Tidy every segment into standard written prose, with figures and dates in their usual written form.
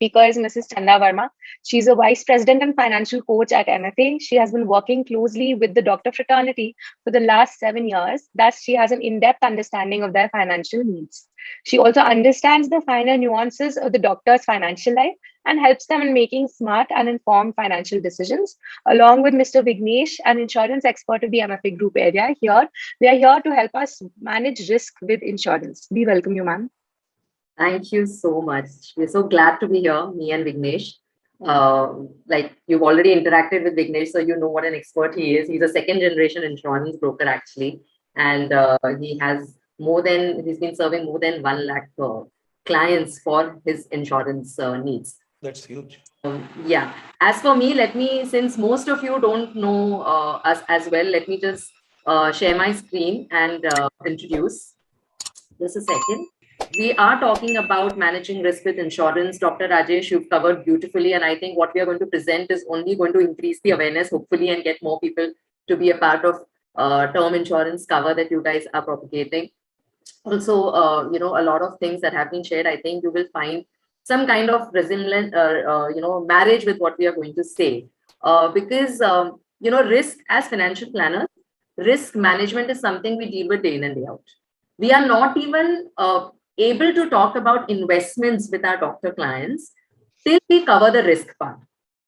speaker is Mrs. Chanda Verma. She's a vice president and financial coach at MFA. She has been working closely with the doctor fraternity for the last 7 years. Thus, she has an in-depth understanding of their financial needs. She also understands the finer nuances of the doctor's financial life and helps them in making smart and informed financial decisions. Along with Mr. Vignesh, an insurance expert of the MFA group area here, they are here to help us manage risk with insurance. We welcome you, ma'am. Thank you so much. We're so glad to be here, me and Vignesh. Like you've already interacted with Vignesh, so you know what an expert he is. He's a second generation insurance broker actually, and he's been serving more than 1 lakh clients for his insurance needs. That's huge. Yeah. As for me, since most of you don't know us as well, let me just share my screen and introduce. Just a second. We are talking about managing risk with insurance. Dr. Rajesh, you've covered beautifully. And I think what we are going to present is only going to increase the awareness, hopefully, and get more people to be a part of term insurance cover that you guys are propagating. Also, a lot of things that have been shared, I think you will find some kind of resilient, marriage with what we are going to say. Because, risk as financial planners, risk management is something we deal with day in and day out. We are not even able to talk about investments with our doctor clients till we cover the risk part.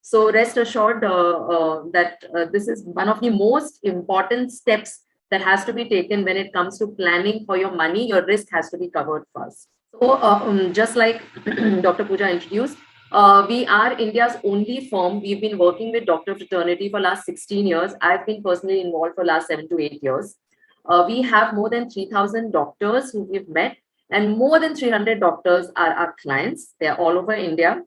So rest assured that this is one of the most important steps that has to be taken when it comes to planning for your money. Your risk has to be covered first. So just like Dr. Pooja introduced, we are India's only firm. We've been working with doctor fraternity for last 16 years. I've been personally involved for last 7 to 8 years. We have more than 3,000 doctors who we've met, and more than 300 doctors are our clients. They are all over India.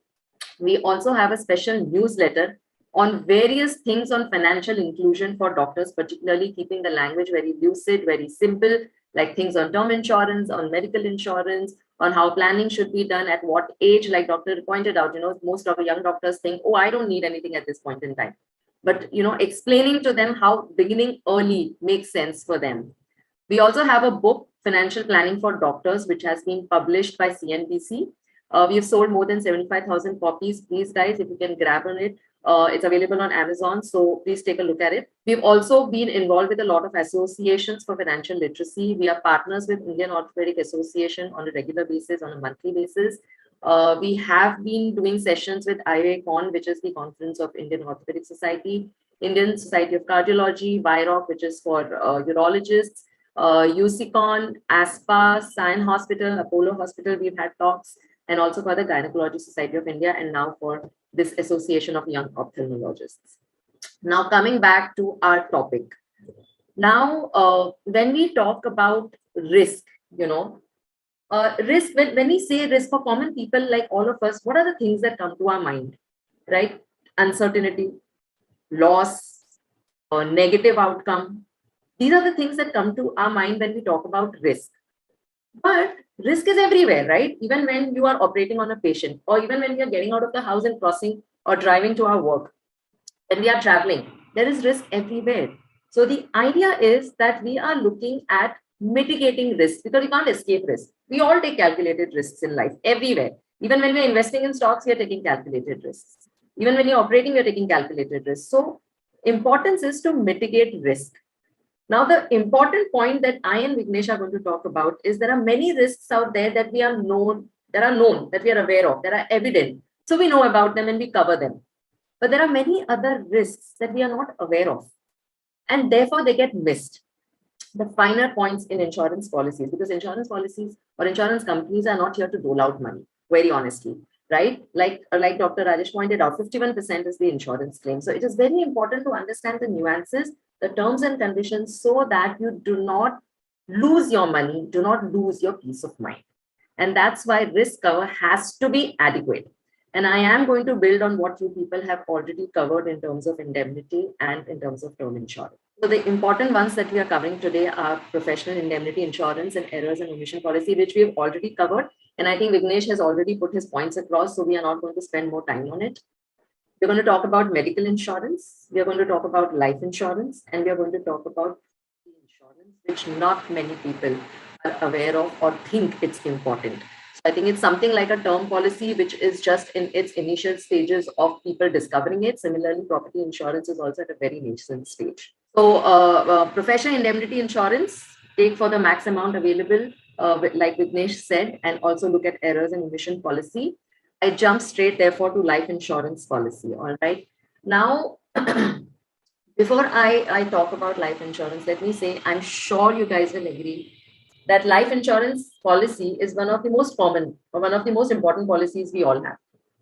We also have a special newsletter on various things on financial inclusion for doctors, particularly keeping the language very lucid, very simple, like things on term insurance, on medical insurance, on how planning should be done, at what age, like Dr. pointed out, most of the young doctors think, oh, I don't need anything at this point in time. But, explaining to them how beginning early makes sense for them. We also have a book, Financial Planning for Doctors, which has been published by CNBC. We have sold more than 75,000 copies. Please, guys, if you can grab on it, it's available on Amazon. So please take a look at it. We've also been involved with a lot of associations for financial literacy. We are partners with Indian Orthopedic Association on a regular basis, on a monthly basis. We have been doing sessions with IACON, which is the Conference of Indian Orthopedic Society, Indian Society of Cardiology, VIROC, which is for urologists, UCCON, ASPA, Sion Hospital, Apollo Hospital, we've had talks, and also for the Gynecology Society of India, and now for this Association of Young Ophthalmologists. Now, coming back to our topic. Now, when we talk about risk, risk, when we say risk for common people like all of us, what are the things that come to our mind, right? Uncertainty, loss, or negative outcome. These are the things that come to our mind when we talk about risk. But risk is everywhere, right? Even when you are operating on a patient, or even when we are getting out of the house and crossing or driving to our work, when we are traveling, there is risk everywhere. So the idea is that we are looking at mitigating risks, because you can't escape risk. We all take calculated risks in life, everywhere. Even when we're investing in stocks, we are taking calculated risks. Even when you're operating, we're taking calculated risks. So importance is to mitigate risk. Now, the important point that I and Vignesh are going to talk about is there are many risks out there that we are known, that we are aware of, that are evident. So we know about them and we cover them. But there are many other risks that we are not aware of, and therefore they get missed. The finer points in insurance policies, because insurance policies or insurance companies are not here to dole out money, very honestly, right? Like Dr. Rajesh pointed out, 51% is the insurance claim. So it is very important to understand the nuances, the terms and conditions, so that you do not lose your money, do not lose your peace of mind. And that's why risk cover has to be adequate. And I am going to build on what you people have already covered in terms of indemnity and in terms of term insurance. So the important ones that we are covering today are professional indemnity insurance and errors and omission policy, which we have already covered. And I think Vignesh has already put his points across, so we are not going to spend more time on it. We're going to talk about medical insurance. We are going to talk about life insurance, and we are going to talk about insurance, which not many people are aware of or think it's important. I think it's something like a term policy, which is just in its initial stages of people discovering it. Similarly, property insurance is also at a very nascent stage. So professional indemnity insurance, take for the max amount available, like Vignesh said, and also look at errors and omission policy. I jump straight therefore to life insurance policy. All right. Now, before I talk about life insurance, let me say, I'm sure you guys will agree that life insurance policy is one of the most common or one of the most important policies we all have,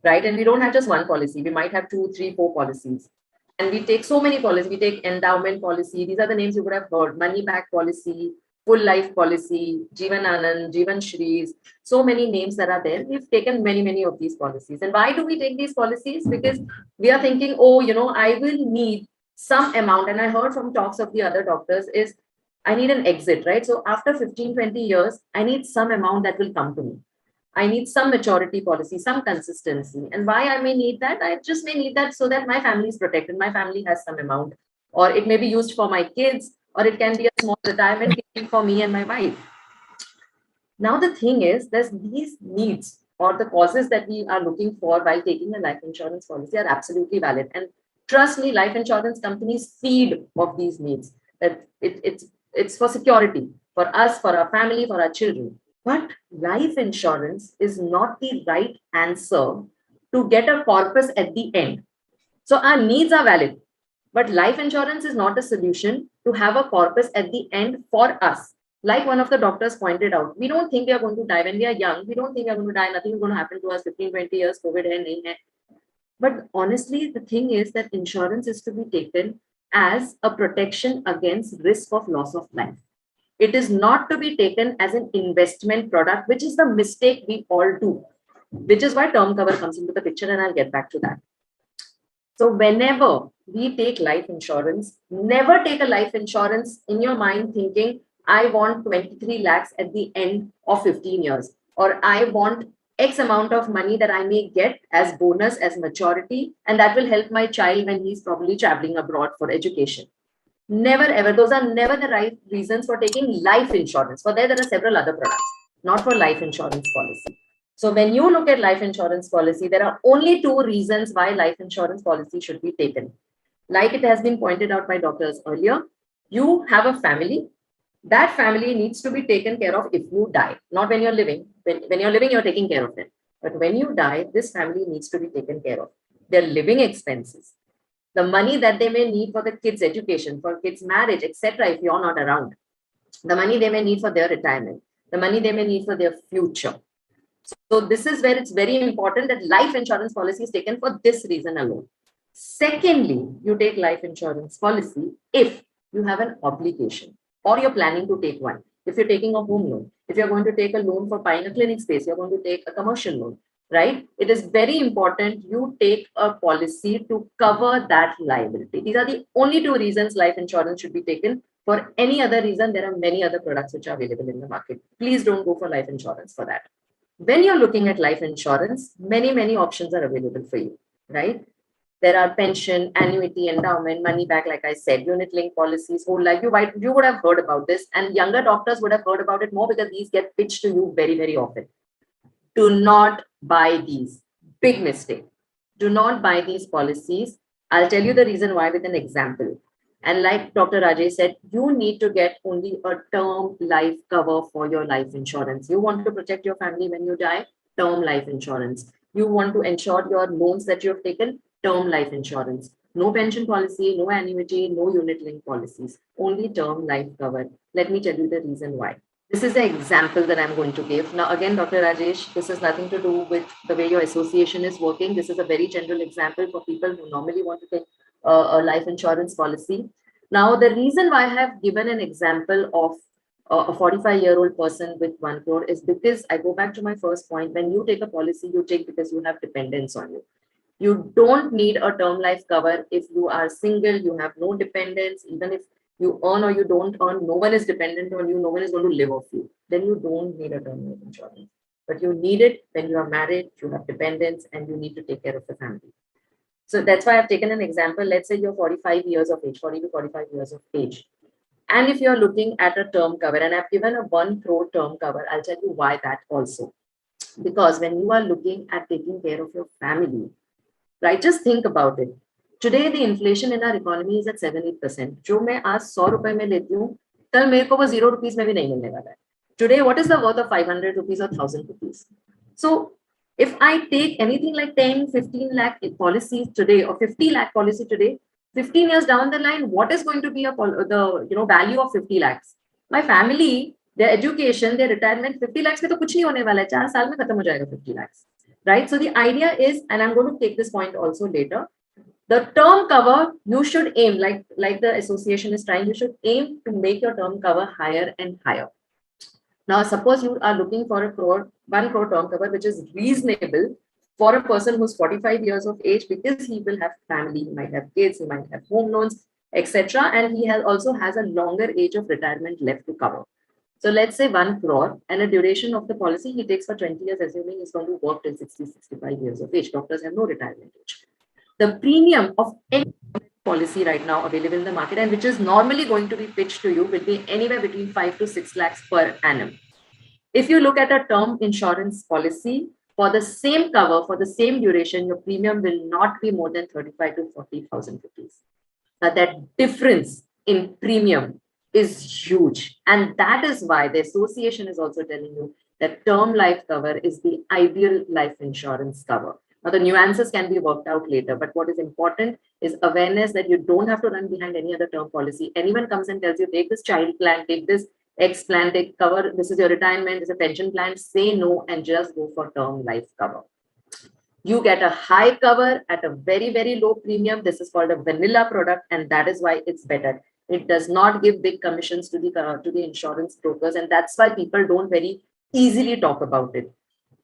right? And we don't have just one policy. We might have 2, 3, 4 policies. And we take so many policies. We take endowment policy. These are the names you would have heard. Money back policy, full life policy, Jeevan Anand, Jeevan Shrees, so many names that are there. We've taken many, many of these policies. And why do we take these policies? Because we are thinking, oh, I will need some amount. And I heard from talks of the other doctors is, I need an exit, right? So after 15, 20 years, I need some amount that will come to me. I need some maturity policy, some consistency. And why I may need that? I just may need that so that my family is protected. My family has some amount, or it may be used for my kids, or it can be a small retirement for me and my wife. Now, the thing is, there's these needs or the causes that we are looking for while taking a life insurance policy are absolutely valid. And trust me, life insurance companies feed of these needs. That it's for security, for us, for our family, for our children. But life insurance is not the right answer to get a corpus at the end. So our needs are valid, but life insurance is not a solution to have a corpus at the end for us. Like one of the doctors pointed out, we don't think we are going to die when we are young. We don't think we are going to die. Nothing is going to happen to us 15, 20 years, COVID hai, nahi hai. But honestly, the thing is that insurance is to be taken as a protection against risk of loss of life. It is not to be taken as an investment product, which is the mistake we all do, which is why term cover comes into the picture, and I'll get back to that. So whenever we take life insurance, never take a life insurance in your mind thinking, I want 23 lakhs at the end of 15 years, or I want X amount of money that I may get as bonus, as maturity, and that will help my child when he's probably traveling abroad for education. Never ever. Those are never the right reasons for taking life insurance. For there are several other products, not for life insurance policy. So when you look at life insurance policy, there are only 2 reasons why life insurance policy should be taken. Like it has been pointed out by doctors earlier, you have a family. That family needs to be taken care of if you die, not when you're living. When you're living, you're taking care of them. But when you die, this family needs to be taken care of. Their living expenses, the money that they may need for the kids' education, for kids' marriage, etc., if you're not around, the money they may need for their retirement, the money they may need for their future. So this is where it's very important that life insurance policy is taken for this reason alone. Secondly, you take life insurance policy if you have an obligation or you're planning to take one. If you're taking a home loan, if you're going to take a loan for buying a clinic space, you're going to take a commercial loan, right? It is very important you take a policy to cover that liability. These are the only 2 reasons life insurance should be taken. For any other reason, there are many other products which are available in the market. Please don't go for life insurance for that. When you're looking at life insurance, many, many options are available for you, right? There are pension, annuity, endowment, money back, like I said, unit-linked policies, whole life. You would have heard about this, and younger doctors would have heard about it more because these get pitched to you very, very often. Do not buy these. Big mistake. Do not buy these policies. I'll tell you the reason why with an example. And like Dr. Rajesh said, you need to get only a term life cover for your life insurance. You want to protect your family when you die, term life insurance. You want to ensure your loans that you have taken, term life insurance. No pension policy, no annuity, no unit-linked policies, only term life cover. Let me tell you the reason why. This is the example that I'm going to give. Now, again, Dr. Rajesh, this has nothing to do with the way your association is working. This is a very general example for people who normally want to take a life insurance policy. Now, the reason why I have given an example of a 45-year-old person with 1 crore is because I go back to my first point. When you take a policy, you take because you have dependence on you. You don't need a term life cover if you are single, you have no dependence, even if you earn or you don't earn, no one is dependent on you, no one is going to live off you. Then you don't need a term life insurance. But you need it when you are married, you have dependence, and you need to take care of the family. So that's why I've taken an example. Let's say you're 45 years of age, 40 to 45 years of age. And if you're looking at a term cover, and I've given a 1 crore term cover, I'll tell you why that also. Because when you are looking at taking care of your family, right, just think about it. Today the inflation in our economy is at 7-8%. जो मैं आज 100 रुपए में लेती हूँ, कल मेरे को वो 0 rupees में भी नहीं मिलने वाला है. Today, what is the worth of 500 rupees or 1,000 rupees? So if I take anything like 10, 15 lakh policies today or 50 lakh policy today, 15 years down the line, what is going to be the value of 50 lakhs? My family, their education, their retirement, 50 lakhs में तो कुछ नहीं होने वाला है. 4 साल में खत्म हो जाएगा 50 lakhs. Right? So the idea is, and I'm going to take this point also later, the term cover, you should aim, like the association is trying, you should aim to make your term cover higher and higher. Now, suppose you are looking for 1 crore term cover, which is reasonable for a person who's 45 years of age, because he will have family, he might have kids, he might have home loans, etc. And he also has a longer age of retirement left to cover. So let's say 1 crore and a duration of the policy he takes for 20 years, assuming he's going to work till 60, 65 years of age. Doctors have no retirement age. The premium of any policy right now available in the market, and which is normally going to be pitched to you, will be anywhere between 5 to 6 lakhs per annum. If you look at a term insurance policy, for the same cover, for the same duration, your premium will not be more than 35 to 40,000 rupees. Now that difference in premium is huge. And that is why the association is also telling you that term life cover is the ideal life insurance cover. Now, the nuances can be worked out later, but what is important is awareness that you don't have to run behind any other term policy. Anyone comes and tells you, take this child plan, take this X plan, take cover, this is your retirement, this is a pension plan, say no and just go for term life cover. You get a high cover at a very, very low premium. This is called a vanilla product, and that is why it's better. It does not give big commissions to the insurance brokers, and that's why people don't very easily talk about it.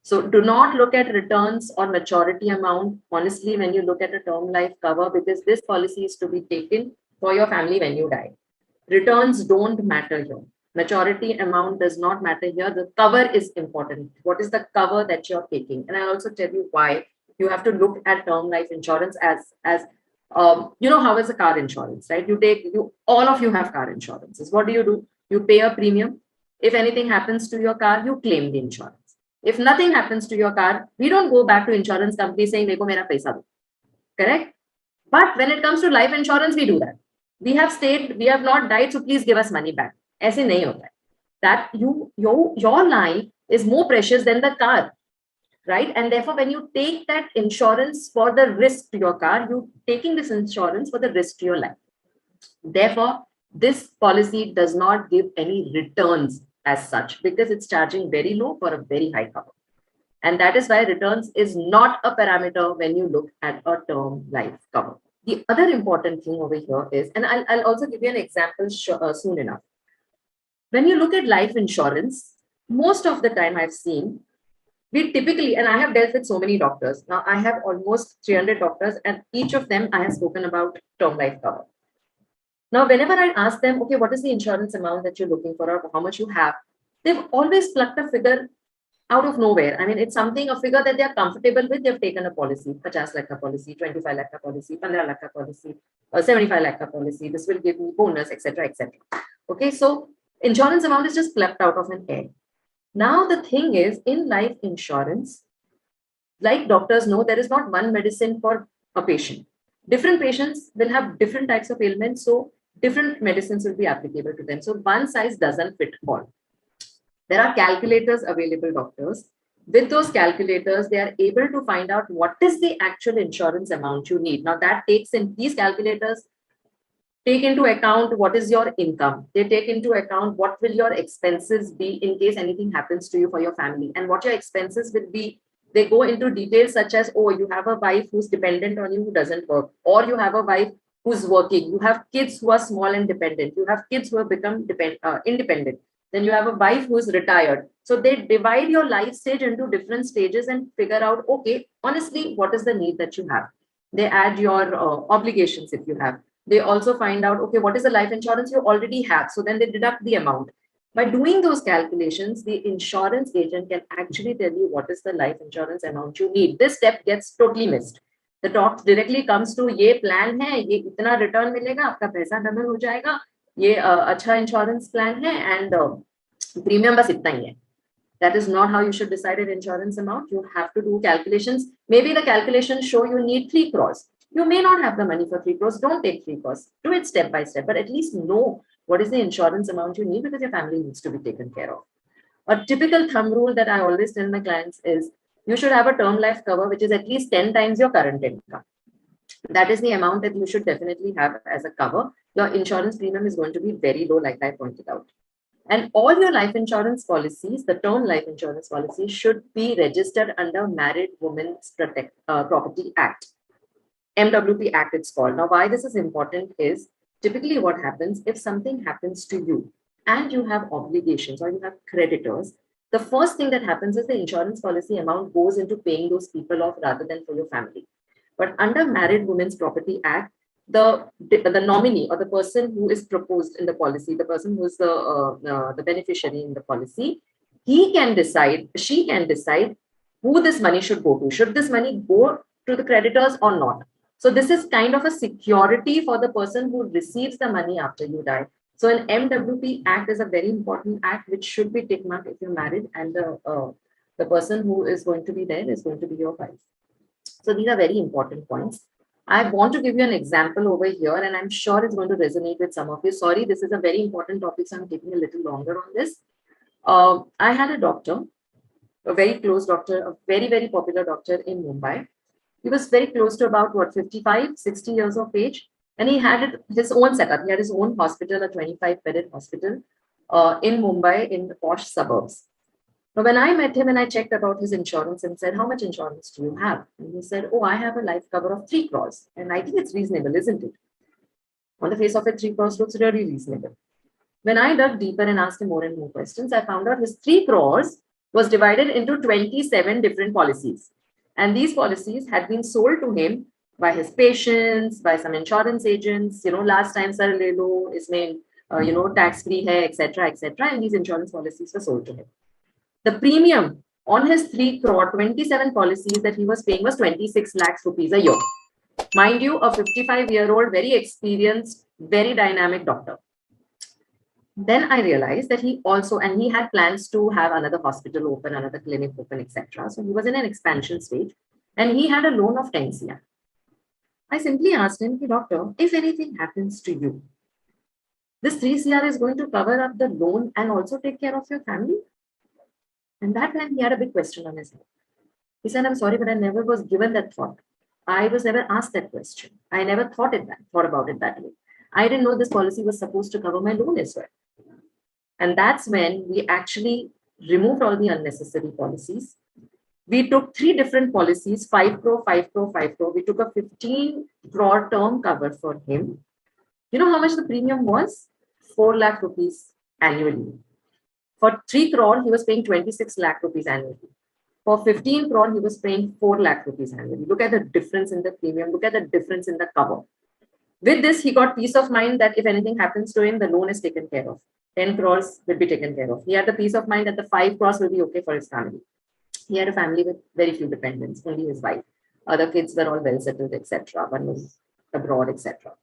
So do not look at returns or maturity amount, honestly, when you look at a term life cover, because this policy is to be taken for your family when you die. Returns don't matter here. Maturity amount does not matter here. The cover is important. What is the cover that you're taking? And I'll also tell you why you have to look at term life insurance as how is a car insurance, right? All of you have car insurances. What do? You pay a premium. If anything happens to your car, you claim the insurance. If nothing happens to your car, we don't go back to insurance company saying, "Dekho mera paisa do." Correct? But when it comes to life insurance, we do that. We have not died, so please give us money back. ऐसे नहीं होता है. That your life is more precious than the car, right? And therefore, when you take that insurance for the risk to your car, you're taking this insurance for the risk to your life. Therefore, this policy does not give any returns as such, because it's charging very low for a very high cover. And that is why returns is not a parameter when you look at a term life cover. The other important thing over here is, and I'll also give you an example soon enough. When you look at life insurance, most of the time I've seen, we typically, and I have dealt with so many doctors. Now I have almost 300 doctors, and each of them I have spoken about term life cover. Now, whenever I ask them, okay, what is the insurance amount that you're looking for, or how much you have, they've always plucked a figure out of nowhere. I mean, it's a figure that they're comfortable with. They've taken a policy, 50 lakh ka policy, 25 lakh ka policy, 15 lakh ka policy, 75 lakh ka policy. This will give me bonus, etc., etc. Okay, so insurance amount is just plucked out of an air. Now, the thing is, in life insurance, like doctors know, there is not one medicine for a patient. Different patients will have different types of ailments, so different medicines will be applicable to them. So one size doesn't fit all. There are calculators available, doctors. With those calculators, they are able to find out what is the actual insurance amount you need. Now that takes in, these calculators take into account what is your income. They take into account what will your expenses be in case anything happens to you for your family, and what your expenses will be. They go into details such as, oh, you have a wife who's dependent on you who doesn't work, or you have a wife who's working. You have kids who are small and dependent. You have kids who have become independent. Then you have a wife who's retired. So they divide your life stage into different stages and figure out, okay, honestly, what is the need that you have? They add your obligations if you have. They also find out, okay, what is the life insurance you already have? So then they deduct the amount. By doing those calculations, the insurance agent can actually tell you what is the life insurance amount you need. This step gets totally missed. The talk directly comes to, ये plan है, ये इतना return मिलेगा, आपका पैसा double हो जाएगा, ये अच्छा insurance plan है, and premium बस इतना ही है. That is not how you should decide an insurance amount. You have to do calculations. Maybe the calculations show you need 3 crores. You may not have the money for 3 crores. Don't take 3 crores. Do it step by step, but at least know what is the insurance amount you need, because your family needs to be taken care of. A typical thumb rule that I always tell my clients is you should have a term life cover which is at least 10 times your current income. That is the amount that you should definitely have as a cover. Your insurance premium is going to be very low, like I pointed out. And all your life insurance policies, the term life insurance policies, should be registered under Married Women's Property Act. MWP Act it's called. Now, why this is important is typically what happens if something happens to you and you have obligations or you have creditors, the first thing that happens is the insurance policy amount goes into paying those people off rather than for your family. But under Married Women's Property Act, the nominee or the person who is proposed in the policy, the person who is the beneficiary in the policy, he can decide, she can decide who this money should go to. Should this money go to the creditors or not? So this is kind of a security for the person who receives the money after you die. So an MWP Act is a very important act which should be tick marked if you're married, and the person who is going to be there is going to be your wife. So these are very important points. I want to give you an example over here, and I'm sure it's going to resonate with some of you. Sorry, this is a very important topic, so I'm taking a little longer on this. I had a doctor, a very close doctor, a very, very popular doctor in Mumbai. He was very close to about, 55, 60 years of age. And he had his own setup. He had his own hospital, a 25-bedded hospital in Mumbai in the posh suburbs. Now, when I met him and I checked about his insurance and said, how much insurance do you have? And he said, oh, I have a life cover of 3 crores. And I think it's reasonable, isn't it? On the face of it, 3 crores looks really reasonable. When I dug deeper and asked him more and more questions, I found out his 3 crores was divided into 27 different policies. And these policies had been sold to him by his patients, by some insurance agents. Last time, sir, le lo, isme, tax-free hai, etc., etc. And these insurance policies were sold to him. The premium on his 3 crore, 27 policies that he was paying was 26 lakhs rupees a year. Mind you, a 55-year-old, very experienced, very dynamic doctor. Then I realized that he had plans to have another hospital open, another clinic open, etc. So he was in an expansion stage and he had a loan of 10 CR. I simply asked him, doctor, if anything happens to you, this 3 CR is going to cover up the loan and also take care of your family? And that time he had a big question on his head. He said, I'm sorry, but I never was given that thought. I was never asked that question. I never thought about it that way. I didn't know this policy was supposed to cover my loan as well. And that's when we actually removed all the unnecessary policies. We took 3 different policies, 5 crore, 5 crore, 5 crore. We took a 15 crore term cover for him. You know how much the premium was? 4 lakh rupees annually. For 3 crore, he was paying 26 lakh rupees annually. For 15 crore, he was paying 4 lakh rupees annually. Look at the difference in the premium. Look at the difference in the cover. With this, he got peace of mind that if anything happens to him, the loan is taken care of. 10 crores will be taken care of. He had the peace of mind that the 5 crores will be okay for his family. He had a family with very few dependents, only his wife. Other kids were all well settled, etc. One was abroad, etc.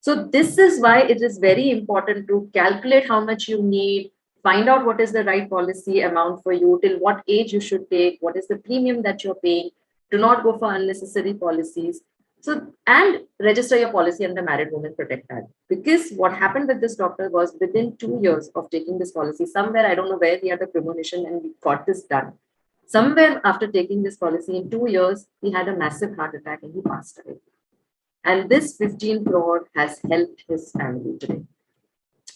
So this is why it is very important to calculate how much you need, find out what is the right policy amount for you, till what age you should take, what is the premium that you're paying. Do not go for unnecessary policies. So, and register your policy under Married Women Protect Act. Because what happened with this doctor was within 2 years of taking this policy, somewhere, I don't know where he had a premonition and we got this done. Somewhere after taking this policy in 2 years, he had a massive heart attack and he passed away. And this 15 crore has helped his family today.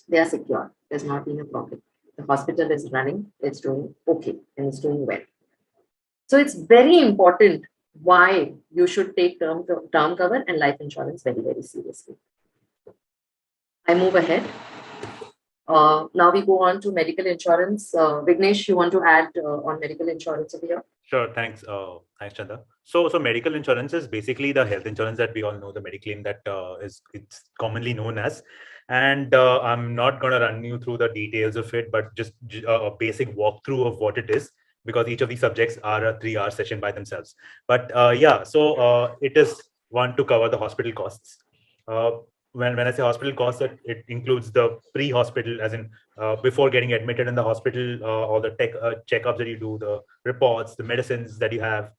They are secure. There's not been a problem. The hospital is running. It's doing okay and it's doing well. So it's very important why you should take term cover and life insurance very, very seriously. I move ahead. Now we go on to medical insurance. Vignesh, you want to add on medical insurance over here? Sure, thanks. Thanks, Chanda. So medical insurance is basically the health insurance that we all know, the Mediclaim that it's commonly known as. And I'm not going to run you through the details of it, but just a basic walkthrough of what it is, because each of these subjects are a 3-hour session by themselves. But it is one to cover the hospital costs. when I say hospital costs, it includes the pre-hospital, as in before getting admitted in the hospital, all the checkups that you do, the reports, the medicines that you have,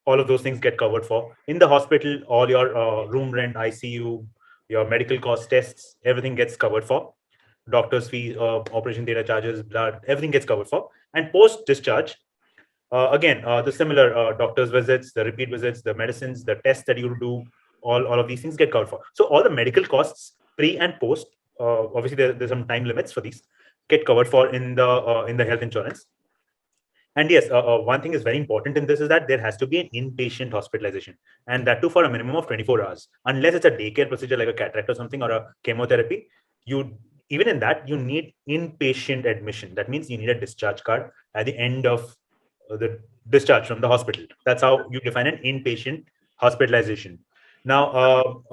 all of those things get covered for. In the hospital, all your room rent, ICU, your medical costs, tests, everything gets covered for. Doctor's fee, operation theatre charges, blood, everything gets covered for. And post-discharge, again, the similar doctor's visits, the repeat visits, the medicines, the tests that you do, all of these things get covered for. So all the medical costs, pre and post, obviously there's some time limits for these, get covered for in the health insurance. And yes, one thing is very important in this is that there has to be an inpatient hospitalization, and that too for a minimum of 24 hours. Unless it's a daycare procedure like a cataract or something, or a chemotherapy, even in that you need inpatient admission. That means you need a discharge card at the end of the discharge from the hospital. That's how you define an inpatient hospitalization. Now,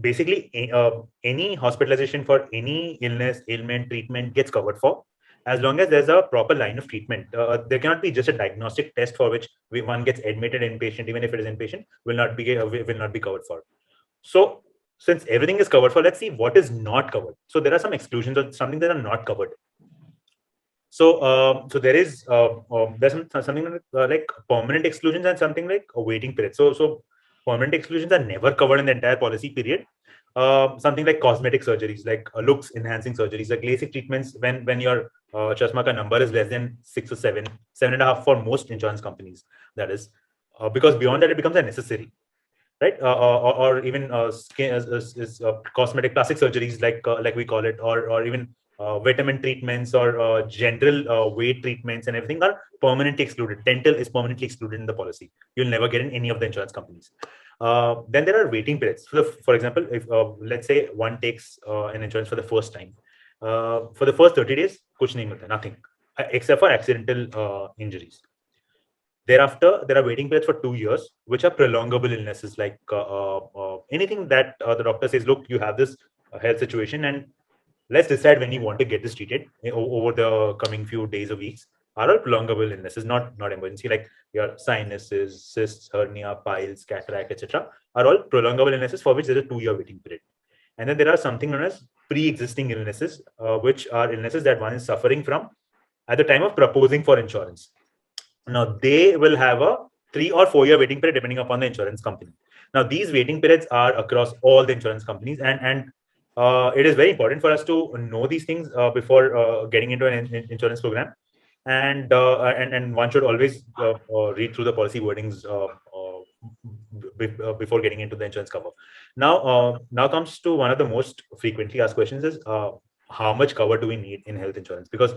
basically, any hospitalization for any illness, ailment, treatment gets covered for, as long as there's a proper line of treatment. There cannot be just a diagnostic test for which one gets admitted inpatient, even if it is inpatient, will not be covered for. So, since everything is covered for, let's see what is not covered. So there are some exclusions or something that are not covered. So, so there's something like permanent exclusions and something like a waiting period. So permanent exclusions are never covered in the entire policy period. Something like cosmetic surgeries, like looks enhancing surgeries, like LASIK treatments, when your chashma ka number is less than 6 or 7.5 for most insurance companies. That is because beyond that it becomes unnecessary, right? Or even skin, cosmetic plastic surgeries, like we call it, or even vitamin treatments or general weight treatments and everything are permanently excluded. Dental is permanently excluded in the policy. You'll never get in any of the insurance companies. Then there are waiting periods. For example, if let's say one takes an insurance for the first time, for the first 30 days, kuch nahi milta, nothing, except for accidental injuries. Thereafter, there are waiting periods for 2 years, which are prolongable illnesses, like anything that the doctor says, look, you have this health situation, and let's decide when you want to get this treated over the coming few days or weeks. Are all prolongable illnesses, not emergency, like your sinuses, cysts, hernia, piles, cataract, etc. are all prolongable illnesses for which there is a 2-year waiting period. And then there are something known as pre-existing illnesses, which are illnesses that one is suffering from at the time of proposing for insurance. Now, they will have a 3 or 4 year waiting period depending upon the insurance company. Now, these waiting periods are across all the insurance companies, and it is very important for us to know these things before getting into an insurance program. And one should always read through the policy wordings before getting into the insurance cover. Now comes to one of the most frequently asked questions is how much cover do we need in health insurance? Because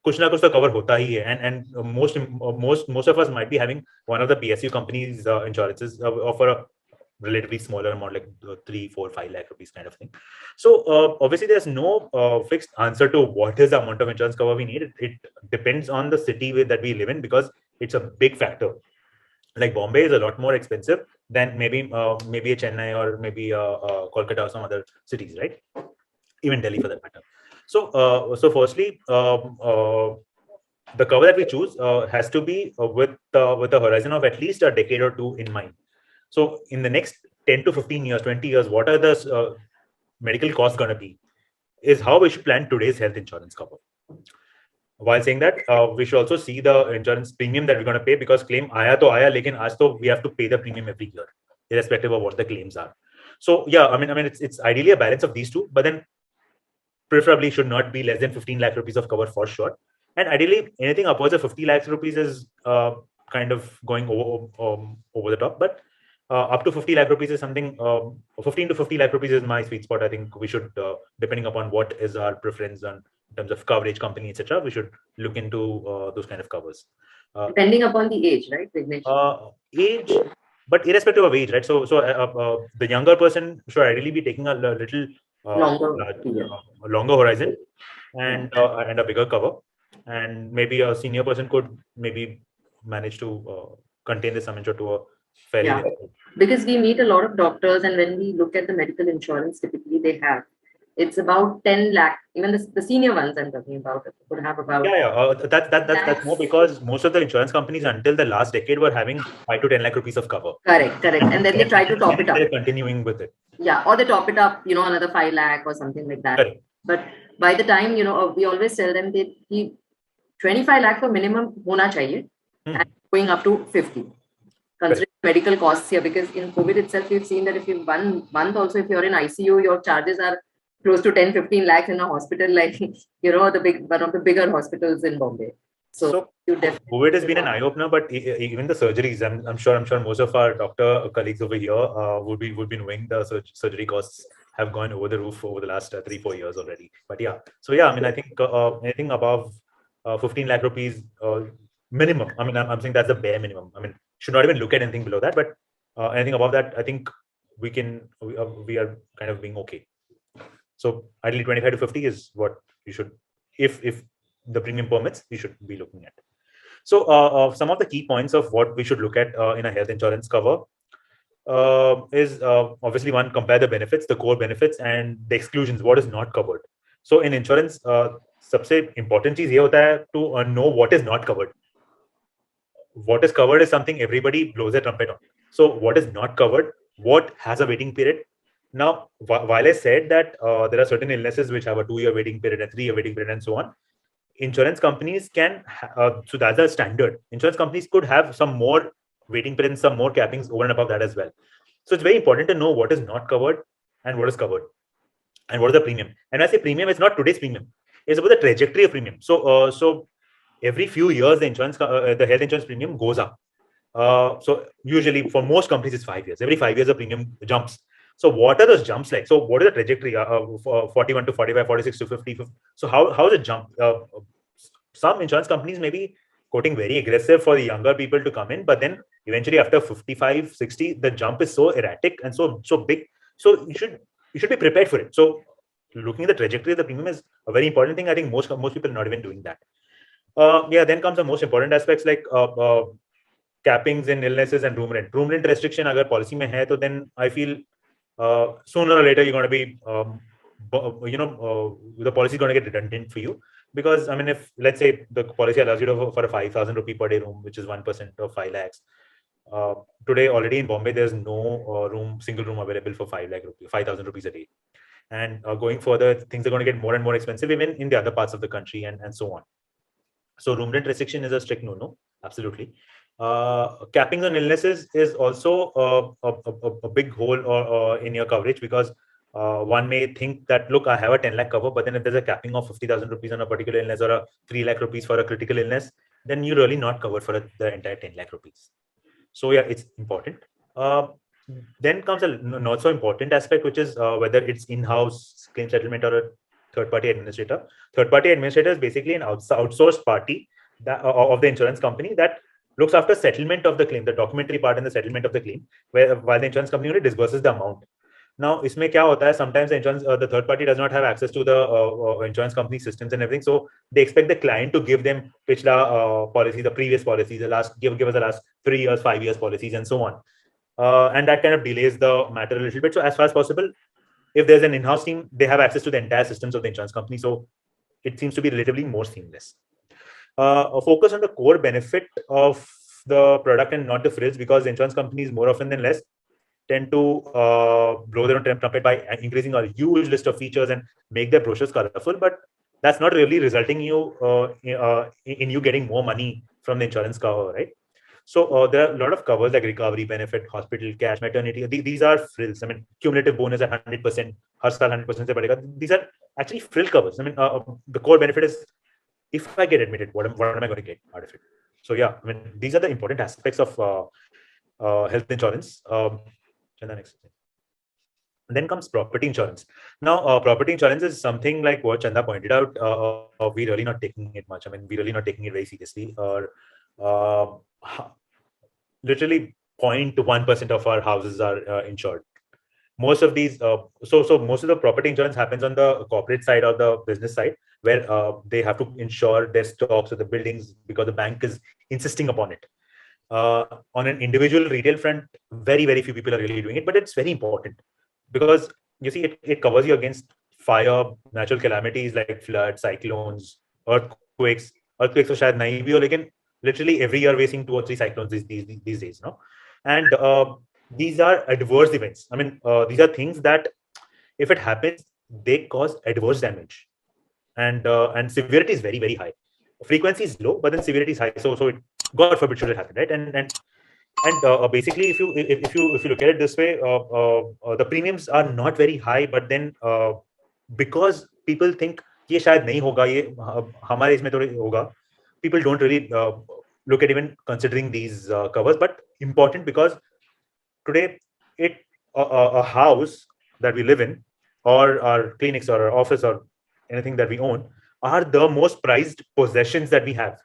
कुछ ना कुछ तो cover होता ही है, and most of us might be having one of the PSU companies insurances for a relatively smaller amount, like 3, 4, 5 lakh rupees kind of thing. So obviously there's no fixed answer to what is the amount of insurance cover we need. It depends on the city that we live in, because it's a big factor. Like Bombay is a lot more expensive than maybe a Chennai or maybe Kolkata or some other cities, right? Even Delhi for that matter. So firstly, the cover that we choose has to be with a horizon of at least a decade or 2 in mind. So in the next 10 to 15 years, 20 years, what are the medical costs going to be? Is how we should plan today's health insurance cover. While saying that, we should also see the insurance premium that we're going to pay, because claim aaya to aaya, lekin aaj to we have to pay the premium every year, irrespective of what the claims are. So yeah, I mean, it's ideally a balance of these two, but then preferably should not be less than 15 lakh rupees of cover for sure. And ideally, anything upwards of 50 lakhs rupees is kind of going over the top. But up to 50 lakh rupees is something, 15 to 50 lakh rupees is my sweet spot. I think we should, depending upon what is our preference on in terms of coverage, company, etc., we should look into those kind of covers. Depending upon the age, right? Age, but irrespective of age, right? So the younger person should ideally be taking a little longer horizon and a bigger cover, and maybe a senior person could maybe manage to contain the sum insured to a fairly because we meet a lot of doctors, and when we look at the medical insurance, typically they have it's about 10 lakh. Even the senior ones I'm talking about would have about. That's more because most of the insurance companies until the last decade were having 5 to 10 lakh rupees of cover. Correct. And then they try to top it up. They're continuing with it. Yeah, or they top it up, another 5 lakh or something like that. Correct. But by the time, we always tell them that 25 lakh for minimum hona chahiye, and going up to 50. Considering medical costs here, because in COVID itself, we've seen that if you 1 month also, if you're in ICU, your charges are close to 10-15 lakhs in a hospital, like, one of the bigger hospitals in Bombay. So COVID has been an eye-opener, but even the surgeries, I'm sure most of our doctor colleagues over here would be knowing the surgery costs have gone over the roof over the last 3-4 years already. But yeah, so yeah, I mean, I think anything above 15 lakh rupees minimum. I mean, I'm saying that's the bare minimum. I mean, should not even look at anything below that, but anything above that, I think we are kind of being okay. So ideally 25 to 50 is what you should, if the premium permits, you should be looking at. So some of the key points of what we should look at in a health insurance cover is obviously one, compare the benefits, the core benefits and the exclusions, what is not covered. So in insurance, सबसे important चीज ये होता है to know what is not covered. What is covered is something everybody blows their trumpet on. So what is not covered, what has a waiting period. Now, while I said that there are certain illnesses which have a 2-year waiting period, a 3-year waiting period, and so on, insurance companies can, so that's a standard. Insurance companies could have some more waiting periods, some more cappings over and above that as well. So it's very important to know what is not covered and what is covered, and what is the premium. And when I say premium, it's not today's premium. It's about the trajectory of premium. So every few years, the health insurance premium goes up. So usually for most companies, it's 5 years. Every 5 years, the premium jumps. So what are those jumps like? So what is the trajectory? 41 to 45, 46 to 50. So how is it jump? Some insurance companies may be quoting very aggressive for the younger people to come in, but then eventually after 55, 60, the jump is so erratic and so big. So you should be prepared for it. So looking at the trajectory of the premium is a very important thing. I think most people are not even doing that. Then comes the most important aspects like cappings in illnesses and room rent. Room rent restriction, agar policy mein hai, to then I feel sooner or later you're going to be, the policy is going to get redundant for you. Because I mean, if let's say the policy allows you to for a 5,000 rupee per day room, which is 1% of 5 lakhs. Today already in Bombay, there's no single room available for 5,000 rupees a day. And going further, things are going to get more and more expensive, even in the other parts of the country and so on. So room rent restriction is a strict no, absolutely. Capping on illnesses is also a big hole in your coverage, because one may think that, look, I have a 10 lakh cover, but then if there's a capping of 50,000 rupees on a particular illness or a 3 lakh rupees for a critical illness, then you're really not covered for the entire 10 lakh rupees. So yeah, it's important. Then comes a not so important aspect, which is whether it's in-house claim settlement or a third-party administrator. Third-party administrator is basically an outsourced party of the insurance company that looks after settlement of the claim, the documentary part and the settlement of the claim, while the insurance company only disburses the amount. Now, इसमें क्या होता है? Sometimes the third party does not have access to the insurance company systems and everything, so they expect the client to give them पिछला policy, the previous policies, give us the last 3 years, 5 years policies, and so on. And that kind of delays the matter a little bit. So as far as possible, if there's an in-house team, they have access to the entire systems of the insurance company. So it seems to be relatively more seamless. A focus on the core benefit of the product and not the frills, because insurance companies more often than less tend to blow their own trumpet by increasing a huge list of features and make their brochures colorful, but that's not really resulting in you getting more money from the insurance cover, right? So there are a lot of covers like recovery benefit, hospital cash, maternity. These are frills. I mean, cumulative bonus at 100%, har saal 100% se badhega. These are actually frill covers. I mean, the core benefit is, if I get admitted, what am I going to get out of it? So yeah, I mean, these are the important aspects of health insurance. Next. And then comes property insurance. Now, property insurance is something like what Chanda pointed out. We're really not taking it much. I mean, we're really not taking it very seriously. Literally 0.1% of our houses are insured. Most of these, so most of the property insurance happens on the corporate side or the business side, where they have to insure their stocks or the buildings because the bank is insisting upon it. On an individual retail front, very, very few people are really doing it, but it's very important because you see, it covers you against fire, natural calamities like floods, cyclones, earthquakes. Earthquakes तो शायद नहीं भी हो, लेकिन literally every year we're seeing 2 or 3 cyclones these days, no? And these are adverse events. I mean, these are things that if it happens, they cause adverse damage, and severity is very, very high. Frequency is low, but then severity is high. So it, God forbid, should it happen, right? And basically, if you look at it this way, the premiums are not very high, but then because people think ये शायद नहीं होगा, ये हमारे इसमें थोड़ी होगा, people don't really look at even considering these covers. But important because today a house that we live in, or our clinics or our office or anything that we own, are the most prized possessions that we have,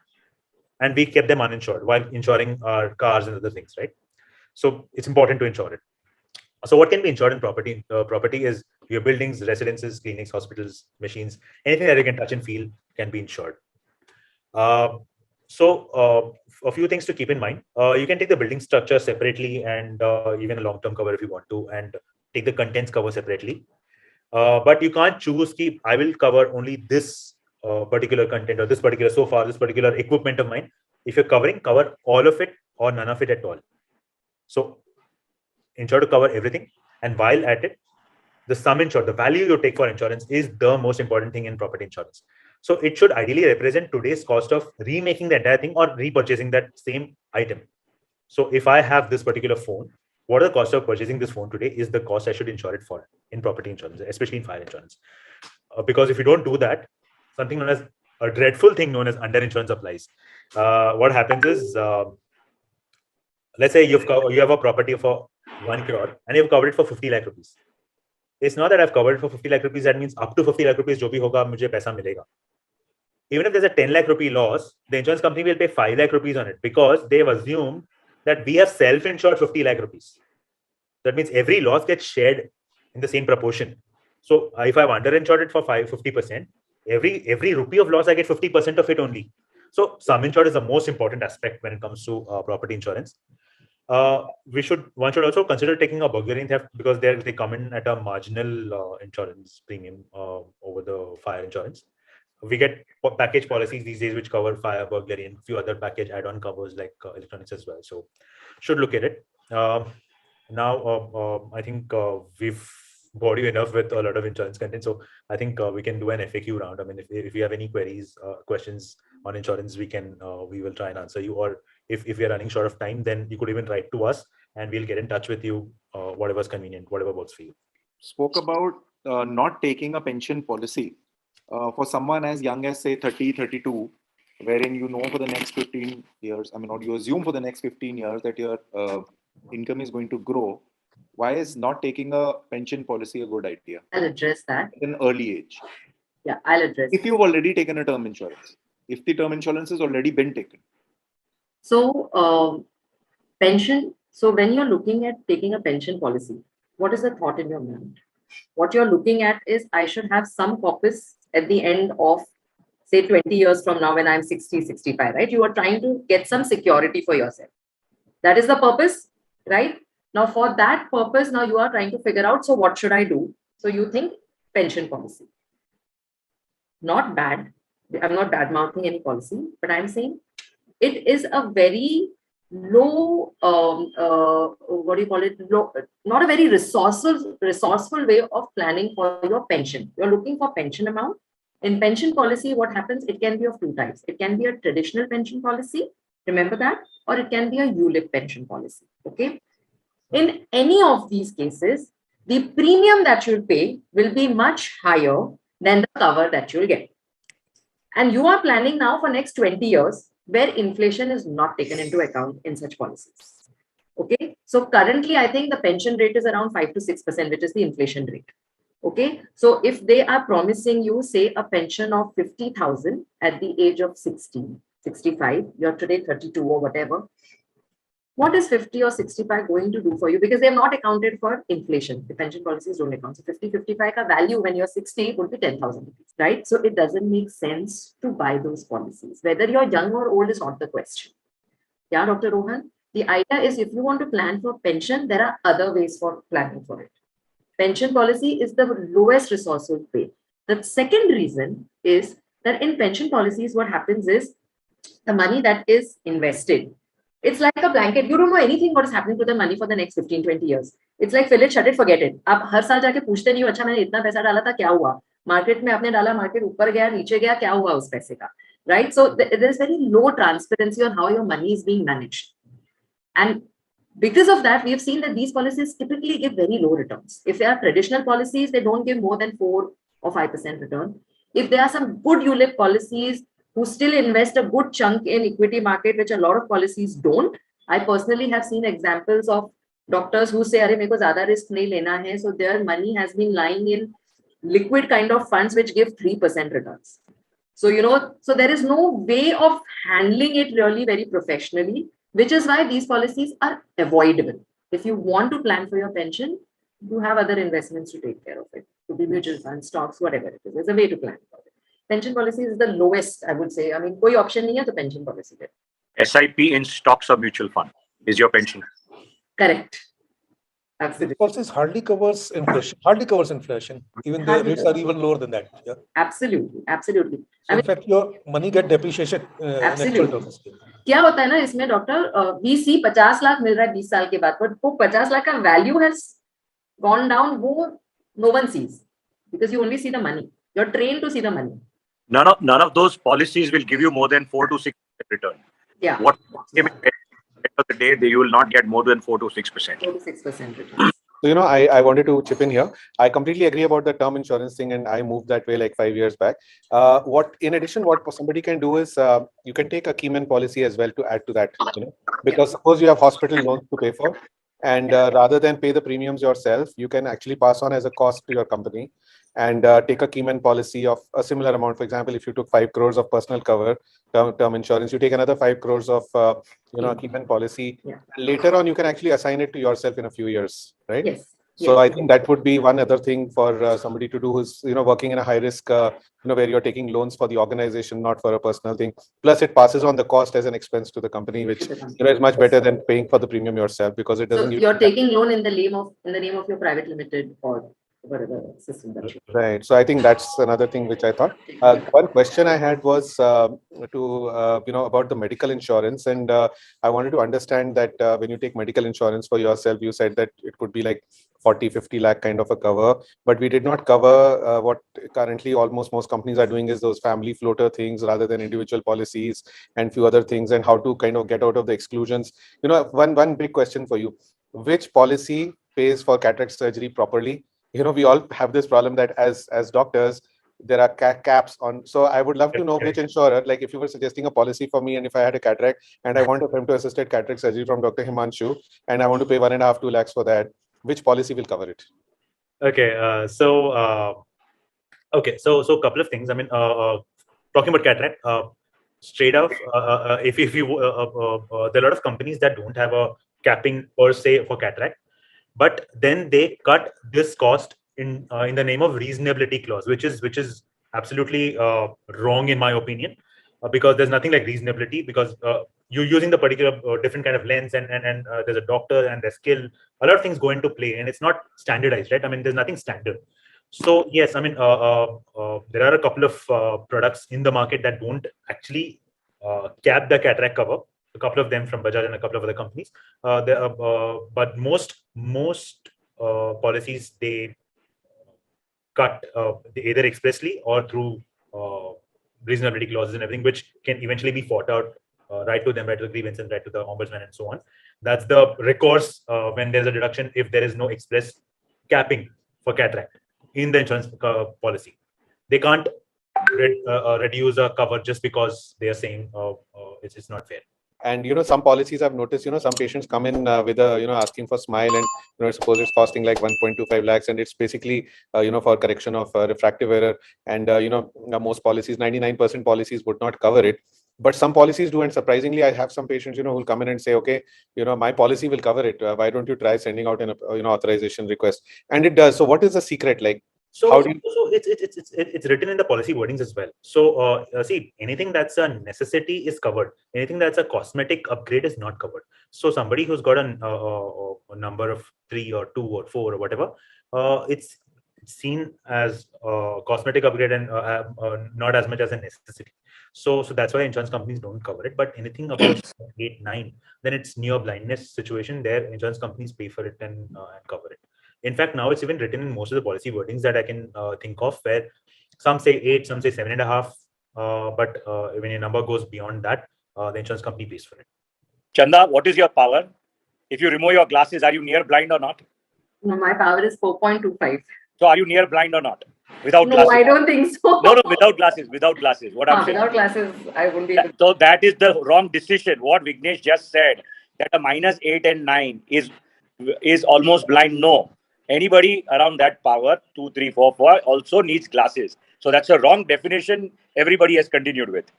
and we kept them uninsured while insuring our cars and other things, right? So it's important to insure it. So what can be insured in property? Property is your buildings, residences, clinics, hospitals, machines, anything that you can touch and feel can be insured. So a few things to keep in mind. You can take the building structure separately, and even a long-term cover if you want to, and take the contents cover separately. But you can't choose keep, I will cover only this particular content, or this particular sofa, this particular equipment of mine. If you're covering, cover all of it or none of it at all. So ensure to cover everything. And while at it, the sum insured, the value you take for insurance, is the most important thing in property insurance. So it should ideally represent today's cost of remaking the entire thing or repurchasing that same item. So if I have this particular phone, what are the cost of purchasing this phone today is the cost I should insure it for in property insurance, especially in fire insurance. Because if you don't do that, something known as a dreadful thing known as underinsurance applies. What happens is, let's say you have a property for 1 crore and you've covered it for 50 lakh rupees. It's not that I've covered it for 50 lakh rupees. That means up to 50 lakh rupees, jo bhi hoga, mujhe paisa milega. Even if there's a 10 lakh rupee loss, the insurance company will pay 5 lakh rupees on it, because they've assumed that we have self-insured 50 lakh rupees. That means every loss gets shared in the same proportion. So if I've underinsured it for 50%, every rupee of loss, I get 50% of it only. So sum insured is the most important aspect when it comes to property insurance. One should also consider taking a burglary and theft, because they come in at a marginal insurance premium over the fire insurance. We get package policies these days which cover fire, burglary, and a few other package add-on covers like electronics as well. So should look at it. Now, I think we've bored you enough with a lot of insurance content. So I think we can do an FAQ round. I mean, if you have any queries, questions on insurance, we will try and answer you. Or if we are running short of time, then you could even write to us and we'll get in touch with you, whatever's convenient, whatever works for you. Spoke about not taking a pension policy. For someone as young as say 30, 32, wherein you know for the next 15 years, I mean, or you assume for the next 15 years that your income is going to grow, why is not taking a pension policy a good idea? I'll address that. At an early age. Yeah, I'll address if you've already taken a term insurance, if the term insurance has already been taken. So pension, so when you're looking at taking a pension policy, what is the thought in your mind? What you're looking at is, I should have some corpus at the end of, say, 20 years from now when I'm 60, 65, right? You are trying to get some security for yourself. That is the purpose, right? Now, for that purpose, now you are trying to figure out, so what should I do? So you think pension policy. Not bad. I'm not bad-mouthing any policy, but I'm saying it is a very low, what do you call it? Low, not a very resourceful way of planning for your pension. You're looking for pension amount. In pension policy, what happens? It can be of two types. It can be a traditional pension policy, remember that, or it can be a ULIP pension policy. Okay. In any of these cases, the premium that you'll pay will be much higher than the cover that you'll get. And you are planning now for next 20 years, where inflation is not taken into account in such policies. Okay, so currently I think the pension rate is around 5 to 6%, which is the inflation rate. Okay, so if they are promising you, say, a pension of 50,000 at the age of 60, 65, you're today 32 or whatever, what is 50 or 65 going to do for you? Because they have not accounted for inflation. The pension policies don't account. So 50, 55 ka value when you're 60 would be 10,000 rupees, right? So it doesn't make sense to buy those policies. Whether you're young or old is not the question. Yeah, Dr. Rohan? The idea is, if you want to plan for pension, there are other ways for planning for it. pension policy is the lowest resource of pay. The second reason is that in pension policies, what happens is the money that is invested, it's like a blanket. You don't know anything what is happening to the money for the next 15, 20 years. It's like fill it, shut it, forget it. आप हर साल जाके पूछते नहीं हो, अच्छा मैंने इतना पैसा डाला था, क्या हुआ? मार्केट में आपने डाला, मार्केट ऊपर गया, नीचे गया, क्या हुआ उस पैसे का? Right? So there is very low transparency on how your money is being managed. And because of that, we have seen that these policies typically give very low returns. If they are traditional policies, they don't give more than 4 or 5% return. If there are some good ULIP policies who still invest a good chunk in equity market, which a lot of policies don't, I personally have seen examples of doctors who say, "Arey, meko zyada risk nahi lena hai," so their money has been lying in liquid kind of funds which give 3% returns. So, so there is no way of handling it really very professionally, which is why these policies are avoidable. If you want to plan for your pension, you have other investments to take care of it. Could be mutual funds, stocks, whatever it is. There's a way to plan for it. Pension policy is the lowest, I would say. I mean, koi option nahi hai to pension policy. SIP in stocks or mutual fund is your pension. Correct. This Absolutely. policy hardly covers inflation. Hardly covers inflation. Even the Hardly rates are covers. even lower than that. Yeah. Absolutely. Absolutely. So in fact, your money get depreciation. Absolutely. क्या होता है ना इसमें doctor, VC 50 lakh मिल रहा है 20 साल के बाद, बट वो 50 लाख का वैल्यू हैज गॉन डाउन, वो no one sees because you only see the money. You're trained to see the money. None of those policies will give you more than 4 to 6% return. Yeah. What at the end of the day, you will not get more than 4 to 6%. 4 to 6% return. So, I wanted to chip in here. I completely agree about the term insurance thing, and I moved that way like 5 years back. In addition, what somebody can do is you can take a Keyman policy as well to add to that, because suppose you have hospital loans to pay for, and rather than pay the premiums yourself, you can actually pass on as a cost to your company and take a Keyman policy of a similar amount. For example, if you took 5 crores of personal cover, term insurance, you take another 5 crores of Keyman policy. Yeah. Later on, you can actually assign it to yourself in a few years, right? Yes. So Yes. I think that would be one other thing for somebody to do who's working in a high risk, where you're taking loans for the organization, not for a personal thing. Plus, it passes on the cost as an expense to the company, which is much better than paying for the premium yourself, because it So doesn't. you're taking loan in the name of your private limited or whatever system that you. Right. So I think that's another thing which I thought. One question I had was about the medical insurance, and I wanted to understand that when you take medical insurance for yourself, you said that it could be like 40-50 lakh kind of a cover, but we did not cover what currently almost most companies are doing is those family floater things rather than individual policies and few other things, and how to kind of get out of the exclusions. One big question for you: which policy pays for cataract surgery properly? We all have this problem that as doctors, there are caps on. So I would love to know which insurer, like if you were suggesting a policy for me, and if I had a cataract and I want a femto-assisted cataract surgery from Dr. Himanshu, and I want to pay 1.5-2 lakhs for that, which policy will cover it? Okay. So a couple of things. I mean, talking about cataract, straight off, if you there are a lot of companies that don't have a capping per se for cataract, but then they cut this cost in the name of reasonability clause, which is absolutely wrong in my opinion, because there's nothing like reasonability, because you're using the particular different kind of lens, and there's a doctor and their skill, a lot of things go into play, and it's not standardized, right? I mean, there's nothing standard. So yes, I mean, there are a couple of products in the market that don't actually cap the cataract cover. A couple of them from Bajaj and a couple of other companies. But most policies, they cut either expressly or through reasonability clauses and everything, which can eventually be fought out, right to them, right to the grievance, and right to the ombudsman, and so on. That's the recourse when there's a deduction if there is no express capping for cataract in the insurance policy. They can't reduce a cover just because they are saying it's not fair. And some policies I've noticed, some patients come in with a asking for SMILE, and suppose it's costing like 1.25 lakhs, and it's basically for correction of refractive error, and most policies, 99% policies would not cover it, but some policies do. And surprisingly, I have some patients who will come in and say, okay, my policy will cover it, why don't you try sending out an authorization request? And it does. So what is the secret? Like, So, How do you? so it's written in the policy wordings as well. So, see, anything that's a necessity is covered. Anything that's a cosmetic upgrade is not covered. So, somebody who's got a number of 3 or 2 or 4 or whatever, it's seen as cosmetic upgrade and not as much as a necessity. So that's why insurance companies don't cover it. But anything above 8, 9, then it's near blindness situation. There, insurance companies pay for it and cover it. In fact, now it's even written in most of the policy wordings that I can think of, where some say 8, some say 7.5. But when your number goes beyond that, the insurance company pays for it. Chanda, what is your power? If you remove your glasses, are you near blind or not? No, my power is 4.25. So are you near blind or not? Without No, glasses? I don't think so. No, without glasses. Without glasses. What I'm saying. Without glasses, I won't be able to. So that is the wrong decision. What Vignesh just said, that a -8 and 9 is almost blind. No. Anybody around that power, 2, 3, 4, 4, also needs glasses. So that's a wrong definition everybody has continued with.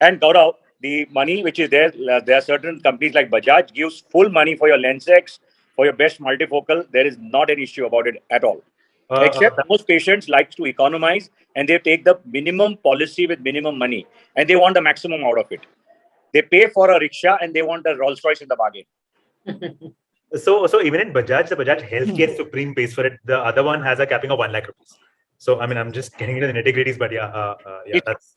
And Gaurav, the money which is there are certain companies like Bajaj gives full money for your Lensex, for your best multifocal. There is not an issue about it at all. Except most patients like to economize and they take the minimum policy with minimum money and they want the maximum out of it. They pay for a rickshaw and they want a Rolls Royce in the bargain. So even in Bajaj, the Bajaj Healthcare Supreme pays for it. The other one has a capping of 1 lakh rupees. So I mean, I'm just getting into the nitty-gritties, but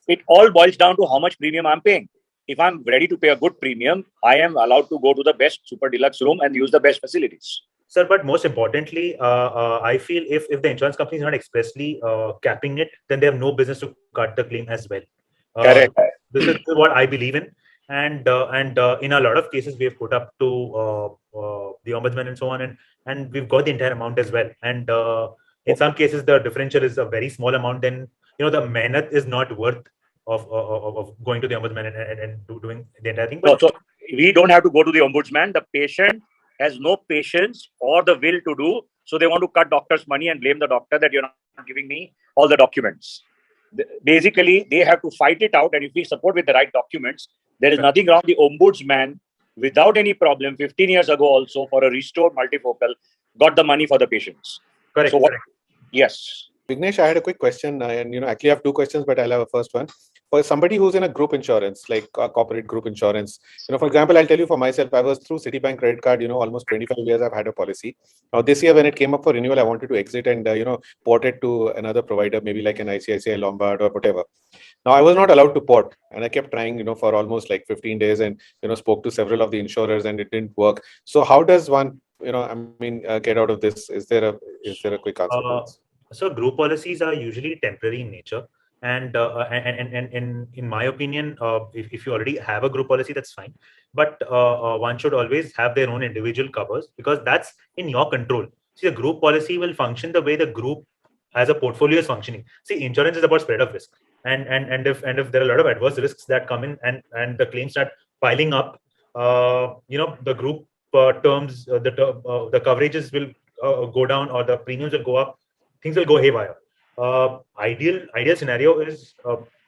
it all boils down to how much premium I'm paying. If I'm ready to pay a good premium, I am allowed to go to the best super deluxe room and use the best facilities. Sir, but most importantly, I feel if the insurance company is not expressly capping it, then they have no business to cut the claim as well. Correct. This is what I believe in. And in a lot of cases, we have put up to the ombudsman and so on, and we've got the entire amount as well. And in some cases, the differential is a very small amount. Then the mehnat is not worth of going to the ombudsman and doing the entire thing. But so we don't have to go to the ombudsman. The patient has no patience or the will to do, so they want to cut doctor's money and blame the doctor that you're not giving me all the documents. Basically, they have to fight it out, and if we support with the right documents, there is nothing wrong. The ombudsman, without any problem, 15 years ago also, for a restored multifocal, got the money for the patients. Correct. So yes. Vignesh, I had a quick question, and actually I have 2 questions, but I'll have a first one. For somebody who's in a group insurance, like a corporate group insurance, for example, I'll tell you for myself, I was through Citibank credit card, almost 25 years I've had a policy. Now this year when it came up for renewal, I wanted to exit and, port it to another provider, maybe like an ICICI Lombard or whatever. Now I was not allowed to port and I kept trying, for almost like 15 days and, spoke to several of the insurers and it didn't work. So how does one, get out of this? Is there a quick answer to this? So group policies are usually temporary in nature. And in my opinion, if you already have a group policy, that's fine. But one should always have their own individual covers because that's in your control. See, the group policy will function the way the group as a portfolio is functioning. See, insurance is about spread of risk, and if there are a lot of adverse risks that come in and the claims start piling up, the group terms, the coverages will go down or the premiums will go up. Things will go haywire. Ideal scenario is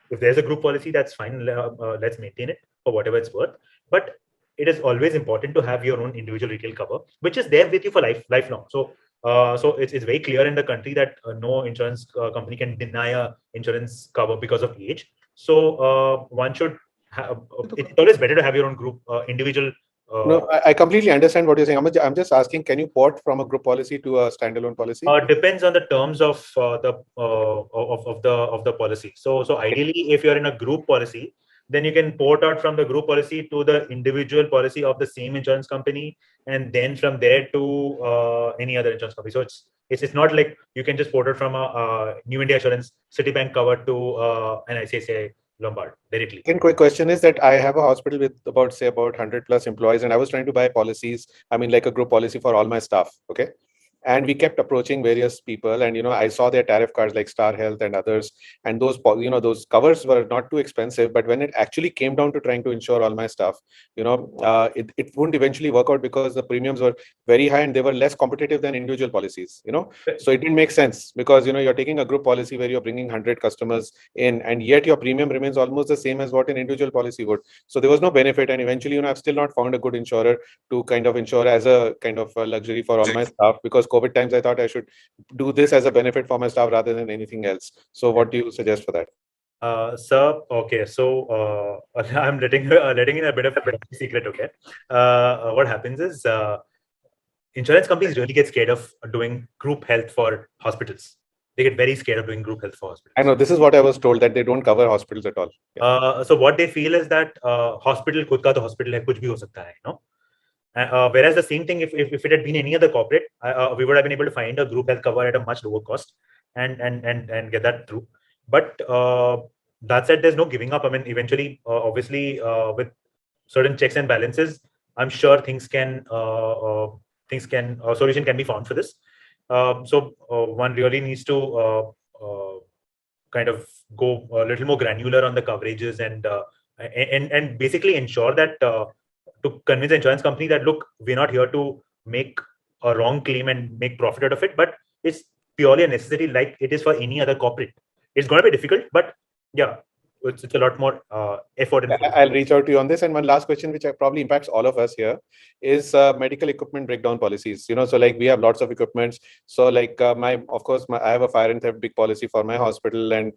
if there's a group policy, that's fine. Let's maintain it for whatever it's worth. But it is always important to have your own individual retail cover, which is there with you for lifelong. So it's very clear in the country that no insurance company can deny a insurance cover because of age. So one should have. It's always better to have your own group individual. No, I completely understand what you're saying. I'm just asking, can you port from a group policy to a standalone policy? Depends on the terms of the policy. So ideally, if you're in a group policy, then you can port out from the group policy to the individual policy of the same insurance company, and then from there to any other insurance company. So it's not like you can just port it from a New India Assurance Citibank cover to an ICICI Lombard directly. Second quick question is that I have a hospital with about 100 plus employees, and I was trying to buy policies. I mean, like a group policy for all my staff. Okay. And we kept approaching various people, and I saw their tariff cards like Star Health and others, and those those covers were not too expensive. But when it actually came down to trying to insure all my stuff, it wouldn't eventually work out because the premiums were very high and they were less competitive than individual policies. So it didn't make sense because you're taking a group policy where you're bringing 100 customers in, and yet your premium remains almost the same as what an individual policy would. So there was no benefit, and eventually, I've still not found a good insurer to kind of insure as a kind of a luxury for all my staff because COVID times, I thought I should do this as a benefit for my staff rather than anything else. So what do you suggest for that? Sir, okay, so I'm letting in a bit of a secret. Okay, what happens is insurance companies really get scared of doing group health for hospitals. They get very scared of doing group health for hospitals. I know this is what I was told, that they don't cover hospitals at all. Yeah. So what they feel is that hospital खुद का तो hospital है, कुछ भी हो सकता है, you know. Whereas the same thing, if it had been any other corporate, we would have been able to find a group health cover at a much lower cost and get that through. But that said, there's no giving up. I mean, eventually, obviously, with certain checks and balances, I'm sure solution can be found for this. So one really needs to kind of go a little more granular on the coverages and basically ensure that to convince the insurance company that, look, we're not here to make a wrong claim and make profit out of it, but it's purely a necessity like it is for any other corporate. It's going to be difficult, but yeah, it's a lot more effort. I'll reach out to you on this. And one last question, which probably impacts all of us here, is medical equipment breakdown policies. You know, so like we have lots of equipments. So like I have a fire and theft big policy for my hospital, and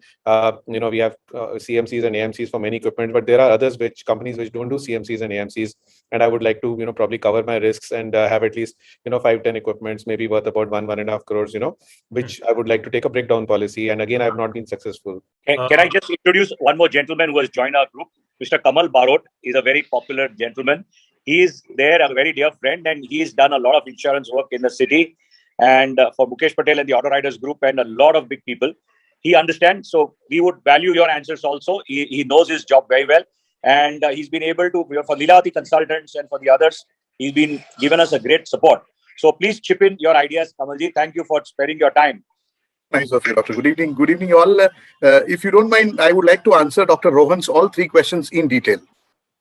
you know, we have CMCs and AMCs for many equipment. But there are others companies which don't do CMCs and AMCs, and I would like to, you know, probably cover my risks and have at least, you know, 5-10 equipments, maybe worth about 1.5 crores. You know, which I would like to take a breakdown policy. And again, I've not been successful. Can I just introduce one more gentleman who has joined our group? Mr. Kamal Barot is a very popular gentleman. He is there, a very dear friend, and he's done a lot of insurance work in the city and for Mukesh Patel and the Auto Riders Group and a lot of big people. He understands, so we would value your answers also. He knows his job very well, and he's been able to, for Lilavati Consultants and for the others, he's been given us a great support. So please chip in your ideas, Kamalji. Thank you for sparing your time. Nice of you, Doctor. Good evening. Good evening, all. If you don't mind, I would like to answer Dr. Rohan's all three questions in detail.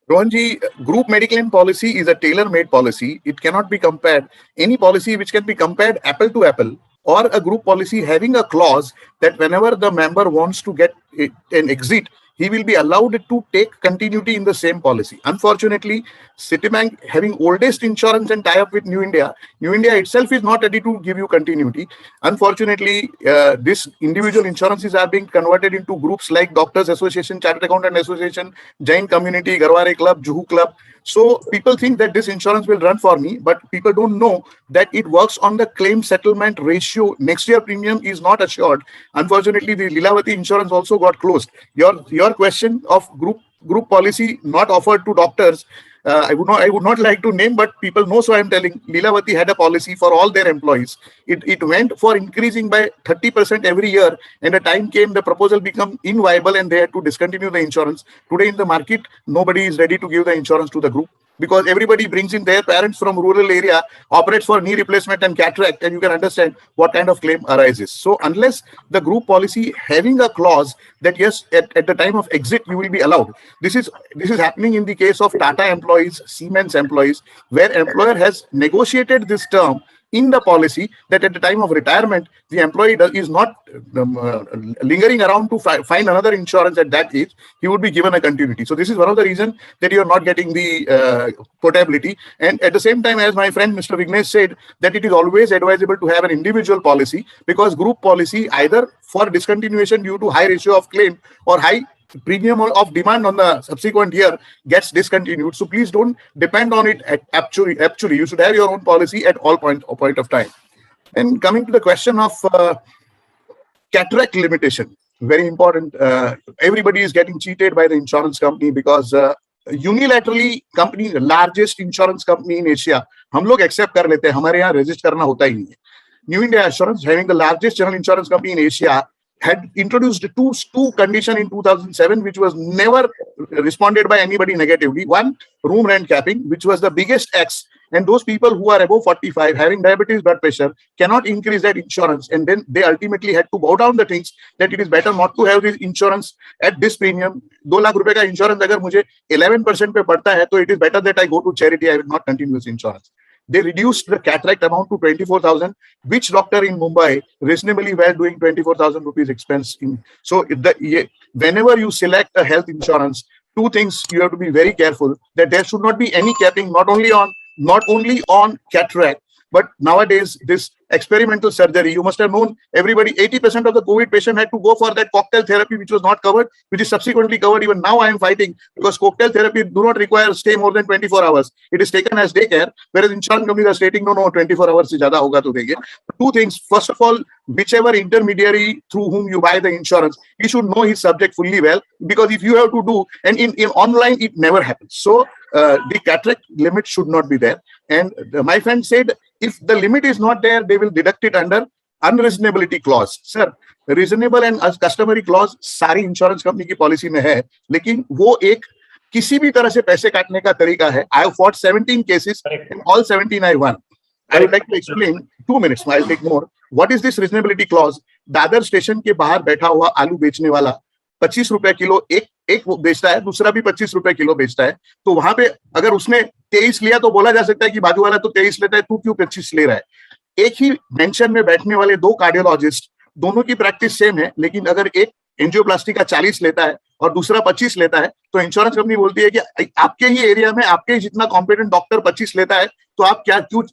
Rohanji, group medical policy is a tailor-made policy. It cannot be compared. Any policy which can be compared apple to apple, or a group policy having a clause that whenever the member wants to get an exit, he will be allowed to take continuity in the same policy. Unfortunately, Citibank, having oldest insurance and tie-up with New India itself is not ready to give you continuity. Unfortunately, this individual insurances are being converted into groups like Doctors Association, Chartered Accountant Association, Jain Community, Garware Club, Juhu Club. So people think that this insurance will run for me, but people don't know that it works on the claim settlement ratio. Next year premium is not assured. Unfortunately, the Lilavati insurance also got closed. Your question of group policy not offered to doctors, I would not like to name, but people know, so I am telling. Lilavati had a policy for all their employees. It went for increasing by 30% every year, and the time came, the proposal became inviable and they had to discontinue the insurance. Today in the market, nobody is ready to give the insurance to the group, because everybody brings in their parents from rural area, operates for knee replacement and cataract, and you can understand what kind of claim arises. So unless the group policy having a clause that yes, at the time of exit, you will be allowed. This is happening in the case of Tata employees, Siemens employees, where employer has negotiated this term in the policy that at the time of retirement, the employee is not lingering around to find another insurance at that age. He would be given a continuity. So this is one of the reasons that you are not getting the portability. And at the same time, as my friend Mr. Vignesh said, that it is always advisable to have an individual policy, because group policy, either for discontinuation due to high ratio of claim or high premium of demand on the subsequent year, gets discontinued. So please don't depend on it. Actually, you should have your own policy at all point of time. And coming to the question of cataract limitation, very important. Everybody is getting cheated by the insurance company, because unilaterally company, largest insurance company in Asia, हम लोग accept कर लेते हैं, हमारे यहाँ register करना होता ही नहीं है. New India Assurance, having the largest general insurance company in Asia, had introduced two conditions in 2007, which was never responded by anybody negatively. One, room rent capping, which was the biggest X. And those people who are above 45, having diabetes, blood pressure, cannot increase that insurance. And then they ultimately had to bow down the things that it is better not to have this insurance at this premium. 2 lakh rupees ka insurance agar mujhe 11% pe padta hai, so it is better that I go to charity. I will not continue this insurance. They reduced the cataract amount to 24,000. Which doctor in Mumbai reasonably well doing 24,000 rupees expense in? So whenever you select a health insurance, two things you have to be very careful, that there should not be any capping, not only on cataract, But nowadays, this experimental surgery, you must have known, everybody, 80% of the COVID patient had to go for that cocktail therapy, which was not covered, which is subsequently covered. Even now I am fighting, because cocktail therapy do not require stay more than 24 hours. It is taken as daycare, whereas insurance companies are stating, no, 24 hours se zyada hoga to denge. Two things. First of all, whichever intermediary through whom you buy the insurance, he should know his subject fully well, because if you have to do, and in online, it never happens. So the cataract limit should not be there. And my friend said, if the limit is not there, they will deduct it under unreasonability clause. Sir, reasonable and customary clause सारी insurance company की policy में है, लेकिन वो एक किसी भी तरह से पैसे काटने का तरीका है. I have fought 17 cases, and all 17 I won. I would like to explain, 2 minutes, I'll take more. What is this reasonability clause? Dadar station के बाहर बैठा हुआ आलू बेचने वाला 25 रुपए किलो एक बेचता है, दूसरा भी 25 रुपए किलो बेचता है. तो वहां पे अगर उसने 23 लिया तो बोला जा सकता है कि बाजू वाला तो 23 लेता है, तू क्यों 25 ले रहा है. एक ही मेंशन में बैठने वाले दो कार्डियोलॉजिस्ट, दोनों की प्रैक्टिस सेम है, लेकिन अगर एक एंजियोप्लास्टी का 40 लेता है और दूसरा 25 लेता है, तो इंश्योरेंस कंपनी बोलती है कि आपके ही एरिया में आपके ही जितना कॉम्पिटेंट डॉक्टर 25 लेता है, तो आप क्यों,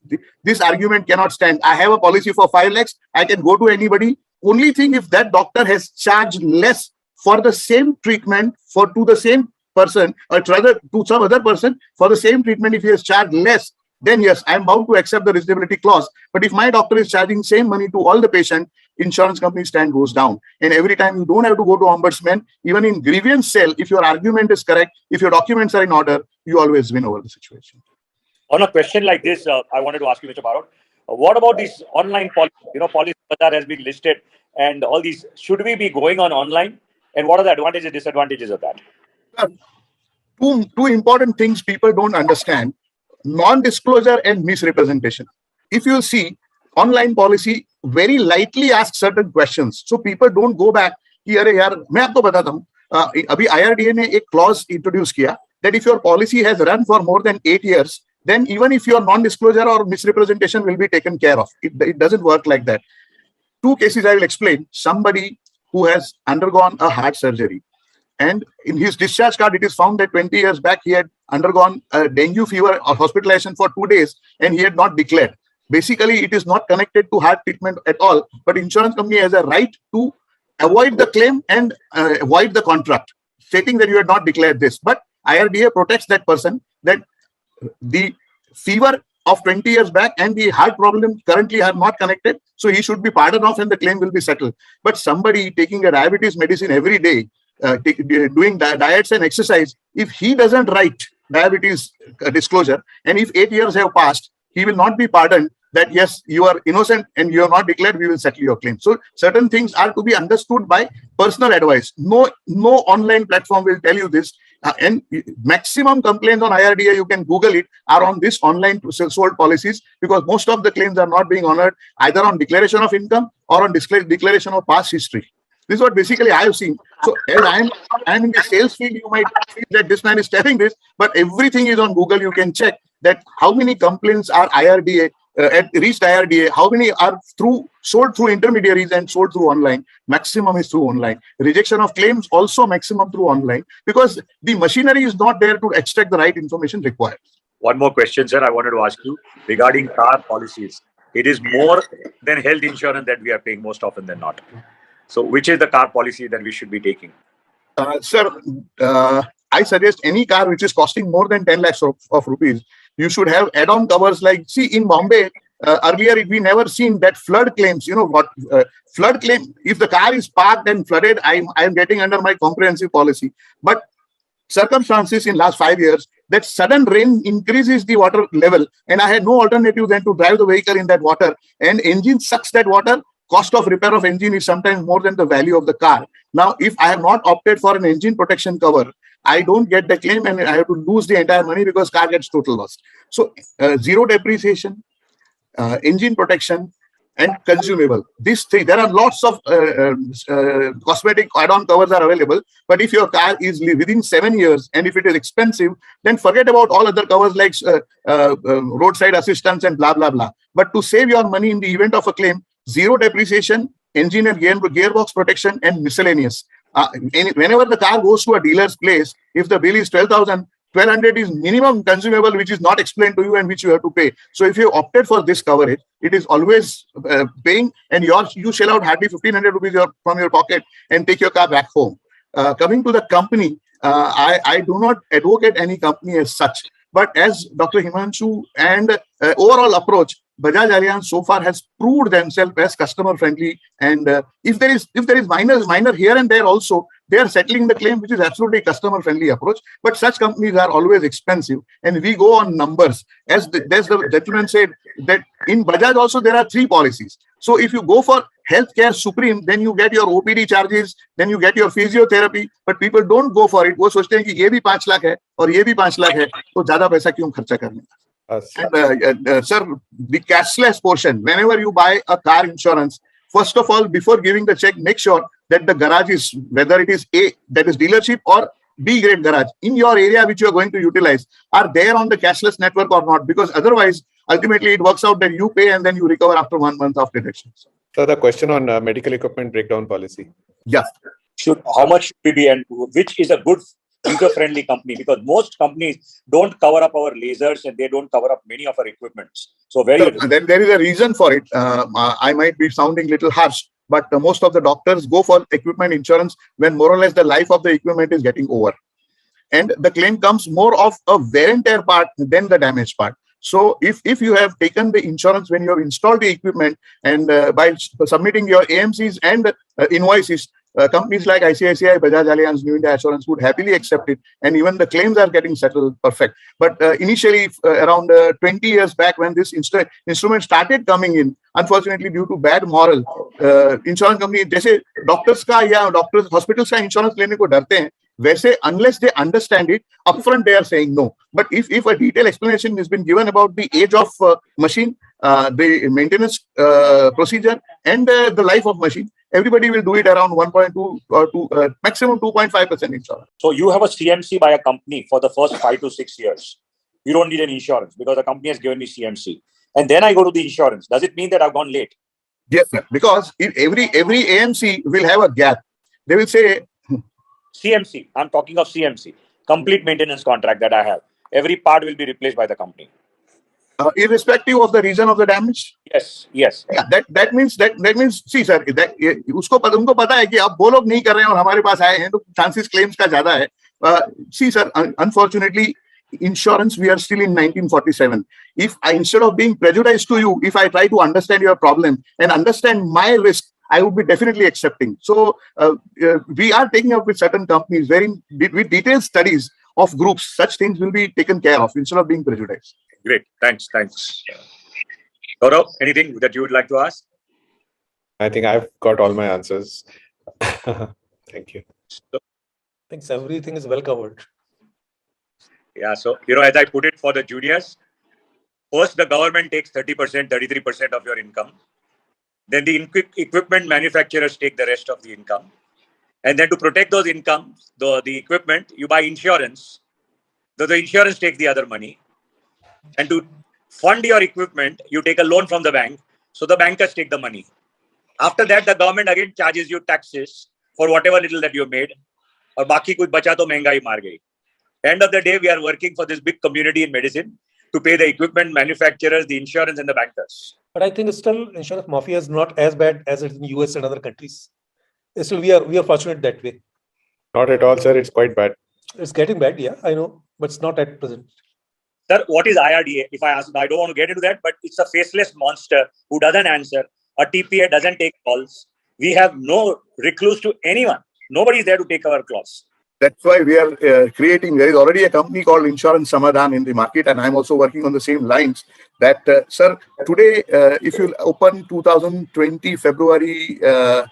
this argument can not stand. I have a policy for 5 lakhs, I can go to anybody. Only thing, if that doctor has charge less for the same treatment to the same person, or rather to some other person for the same treatment, if he has charged less, then yes, I am bound to accept the reasonability clause. But if my doctor is charging same money to all the patient, insurance company stand goes down. And every time you don't have to go to ombudsman, even in grievance cell, if your argument is correct, if your documents are in order, you always win over the situation. On a question like this, I wanted to ask you, Mr. Barot, what about this online policy? Policy Bazaar has been listed, and all these, should we be going on online? And what are the advantages and disadvantages of that? Two important things people don't understand: non-disclosure and misrepresentation. If you see, online policy very lightly asks certain questions, so people don't go back. कि अरे यार, मैं आपको बताता हूँ, अभी IRDA ने एक clause introduce किया that if your policy has run for more than 8 years, then even if your non-disclosure or misrepresentation will be taken care of. It doesn't work like that. Two cases I will explain. Somebody who has undergone a heart surgery, and in his discharge card it is found that 20 years back he had undergone a dengue fever or hospitalization for 2 days, and he had not declared. Basically, it is not connected to heart treatment at all, but insurance company has a right to avoid the claim and avoid the contract, stating that you had not declared this. But IRDA protects that person, that the fever of 20 years back and the heart problem currently are not connected, so he should be pardoned off and the claim will be settled. But somebody taking a diabetes medicine every day, doing diets and exercise, if he doesn't write diabetes disclosure, and if 8 years have passed, he will not be pardoned that yes, you are innocent and you are not declared, we will settle your claim. So certain things are to be understood by personal advice. No online platform will tell you this. And maximum complaints on IRDA, you can Google it, are on this online sold policies, because most of the claims are not being honored either on declaration of income or on declaration of past history. This is what basically I have seen. So as I am in the sales field, you might feel that this man is telling this, but everything is on Google. You can check that how many complaints are IRDA reached IRDA, how many are sold through intermediaries and sold through online. Maximum is through online. Rejection of claims also maximum through online, because the machinery is not there to extract the right information required. One more question, sir, I wanted to ask you regarding car policies. It is more than health insurance that we are paying most often than not. So which is the car policy that we should be taking? Sir, I suggest any car which is costing more than 10 lakhs of rupees, you should have add-on covers. Like, see, in Bombay, earlier we never seen that flood claims. You know what? Flood claim, if the car is parked and flooded, I am getting under my comprehensive policy. But circumstances in last 5 years, that sudden rain increases the water level, and I had no alternative than to drive the vehicle in that water, and engine sucks that water. Cost of repair of engine is sometimes more than the value of the car. Now, if I have not opted for an engine protection cover, I don't get the claim and I have to lose the entire money because car gets total loss. So zero depreciation, engine protection, and consumable. These three, there are lots of cosmetic add-on covers are available. But if your car is within 7 years and if it is expensive, then forget about all other covers like roadside assistance and blah, blah, blah. But to save your money in the event of a claim, zero depreciation, engine and gearbox protection, and miscellaneous. Whenever the car goes to a dealer's place, if the bill is 12,000, 1,200 is minimum consumable, which is not explained to you and which you have to pay. So if you opted for this coverage, it is always paying, and you shell out hardly 1,500 rupees from your pocket and take your car back home. Coming to the company, I do not advocate any company as such, but as Dr. Himanshu and overall approach, Bajaj Allianz so far has proved themselves as customer friendly, and if there is minor here and there also, they are settling the claim, which is absolutely customer friendly approach. But such companies are always expensive, and we go on numbers. As the gentleman said, that in Bajaj also there are 3 policies. So if you go for healthcare supreme, then you get your OPD charges, then you get your physiotherapy, but people don't go for it. वो सोचते हैं कि ये भी 5 लाख है और ये भी 5 लाख है, तो ज्यादा पैसा क्यों खर्चा करने? And sir, the cashless portion, whenever you buy a car insurance, first of all, before giving the check, make sure that the garage is, whether it is A, that is dealership, or B grade garage in your area which you are going to utilize, are there on the cashless network or not? Because otherwise, ultimately, it works out that you pay and then you recover after 1 month of deductions. So the question on medical equipment breakdown policy. Yeah. How much should we be, and which is a good user-friendly company? Because most companies don't cover up our lasers and they don't cover up many of our equipments. So there is a reason for it. I might be sounding a little harsh, but most of the doctors go for equipment insurance when more or less the life of the equipment is getting over, and the claim comes more of a wear and tear part than the damage part. So if you have taken the insurance when you have installed the equipment, and by submitting your AMCs and invoices, companies like ICICI, Bajaj Allianz, New India Assurance would happily accept it, and even the claims are getting settled perfect. But initially, around 20 years back, when this instrument started coming in, unfortunately, due to bad moral, insurance company, जैसे doctors का या doctors hospitals का insurance लेने को डरते हैं, वैसे unless they understand it upfront, they are saying no. But if a detailed explanation has been given about the age of machine, the maintenance procedure, and the life of machine, everybody will do it around 1.2 or 2, maximum 2.5% insurance. So you have a CMC by a company for the first 5 to 6 years. You don't need an insurance because the company has given me CMC. And then I go to the insurance. Does it mean that I've gone late? Yes, sir. Because every AMC will have a gap. They will say, CMC, I'm talking of CMC, complete maintenance contract that I have. Every part will be replaced by the company. Irrespective of the reason of the damage. Yes. Yeah, that means see sir, that उनको पता है कि अब वो लोग नहीं कर रहे हैं और हमारे पास आए हैं, तो chances claims का ज्यादा है. See sir, unfortunately, insurance, we are still in 1947. If I, instead of being prejudiced to you, if I try to understand your problem and understand my risk, I would be definitely accepting. So we are taking up with certain companies wherein with detailed studies of groups, such things will be taken care of instead of being prejudiced. Great. Thanks. Gaurav, anything that you would like to ask? I think I've got all my answers. Thank you. I think everything is well covered. Yeah. So, as I put it for the juniors, first the government takes 30%, 33% of your income. Then the equipment manufacturers take the rest of the income. And then to protect those incomes, the equipment, you buy insurance. The insurance takes the other money. And to fund your equipment, you take a loan from the bank. So the bankers take the money. After that, the government again charges you taxes for whatever little that you made. Or baki kuch bacha to mehengai maar gayi. End of the day, we are working for this big community in medicine to pay the equipment manufacturers, the insurance, and the bankers. But I think still insurance mafia is not as bad as it is in the US and other countries. Still, we are fortunate that way. Not at all, sir. It's quite bad. It's getting bad, yeah, I know, but it's not at present. Sir, what is IRDA? If I ask, I don't want to get into that, but it's a faceless monster who doesn't answer. A TPA doesn't take calls. We have no recluse to anyone. Nobody is there to take our calls. That's why we are creating, there is already a company called Insurance Samadhan in the market, and I'm also working on the same lines. That, sir, today, if you open 2020 February, there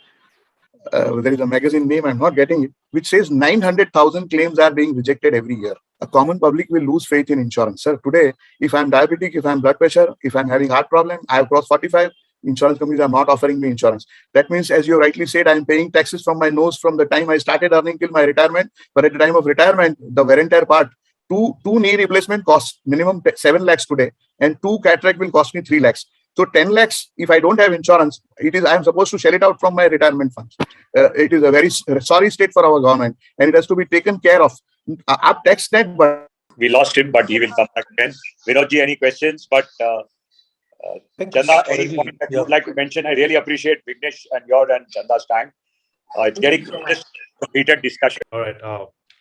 is a magazine name, I'm not getting it, which says 900,000 claims are being rejected every year. A common public will lose faith in insurance. Sir, today, if I'm diabetic, if I'm blood pressure, if I'm having heart problem, I have crossed 45, insurance companies are not offering me insurance. That means, as you rightly said, I'm paying taxes from my nose from the time I started earning till my retirement. But at the time of retirement, the wear and tear part, two knee replacement costs minimum 7 lakhs today, and 2 cataract will cost me 3 lakhs. So 10 lakhs, if I don't have insurance, I'm supposed to shell it out from my retirement funds. It is a very sorry state for our government, and it has to be taken care of. Up tax net, but we lost him, but he will come back again. Vinodji, any questions? But Chanda, any point that you would like to mention? I really appreciate Vignesh and your and Chanda's time. It's getting just a heated discussion. All right.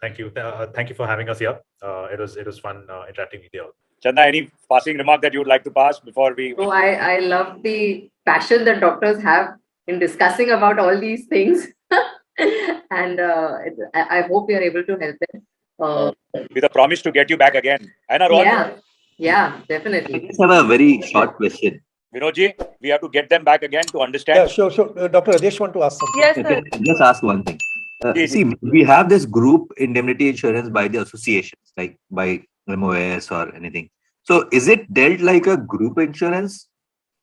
Thank you. Thank you for having us here. It was fun interacting with you all. Chanda, any passing remark that you would like to pass before we? So I love the passion that doctors have in discussing about all these things. And I hope we are able to help them. With a promise to get you back again. Anna, Yeah, definitely. I just have a very short question. Vinodji, we have to get them back again to understand. Yeah, sure. Dr. Rajesh want to ask something. Yes, Okay, sir. just ask one thing. See, we have this group indemnity insurance by the associations, like by MOS or anything. So is it dealt like a group insurance,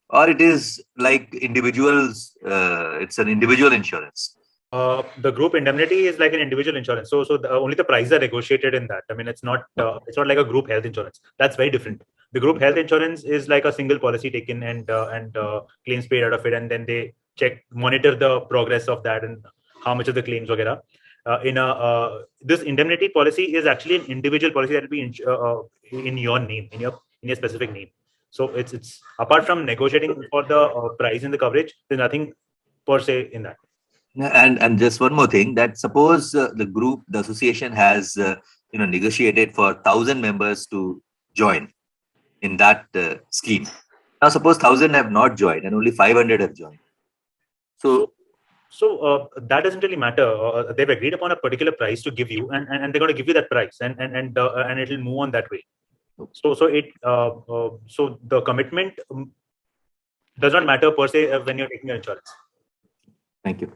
or it is like individuals? It's an individual insurance. The group indemnity is like an individual insurance. So only the prices are negotiated in that. I mean, it's not like a group health insurance. That's very different. The group health insurance is like a single policy taken and claims paid out of it, and then they monitor the progress of that and how much of the claims वगैरह. This indemnity policy is actually an individual policy that will be in your name, in your specific name. So it's apart from negotiating for the price and the coverage, there's nothing per se in that. And just one more thing, that suppose the association has negotiated for 1,000 members to join in that scheme. Now suppose 1,000 have not joined and only 500 have joined. So that doesn't really matter. They've agreed upon a particular price to give you, and they're going to give you that price, and it'll move on that way. So the commitment does not matter per se when you're taking your insurance. Thank you.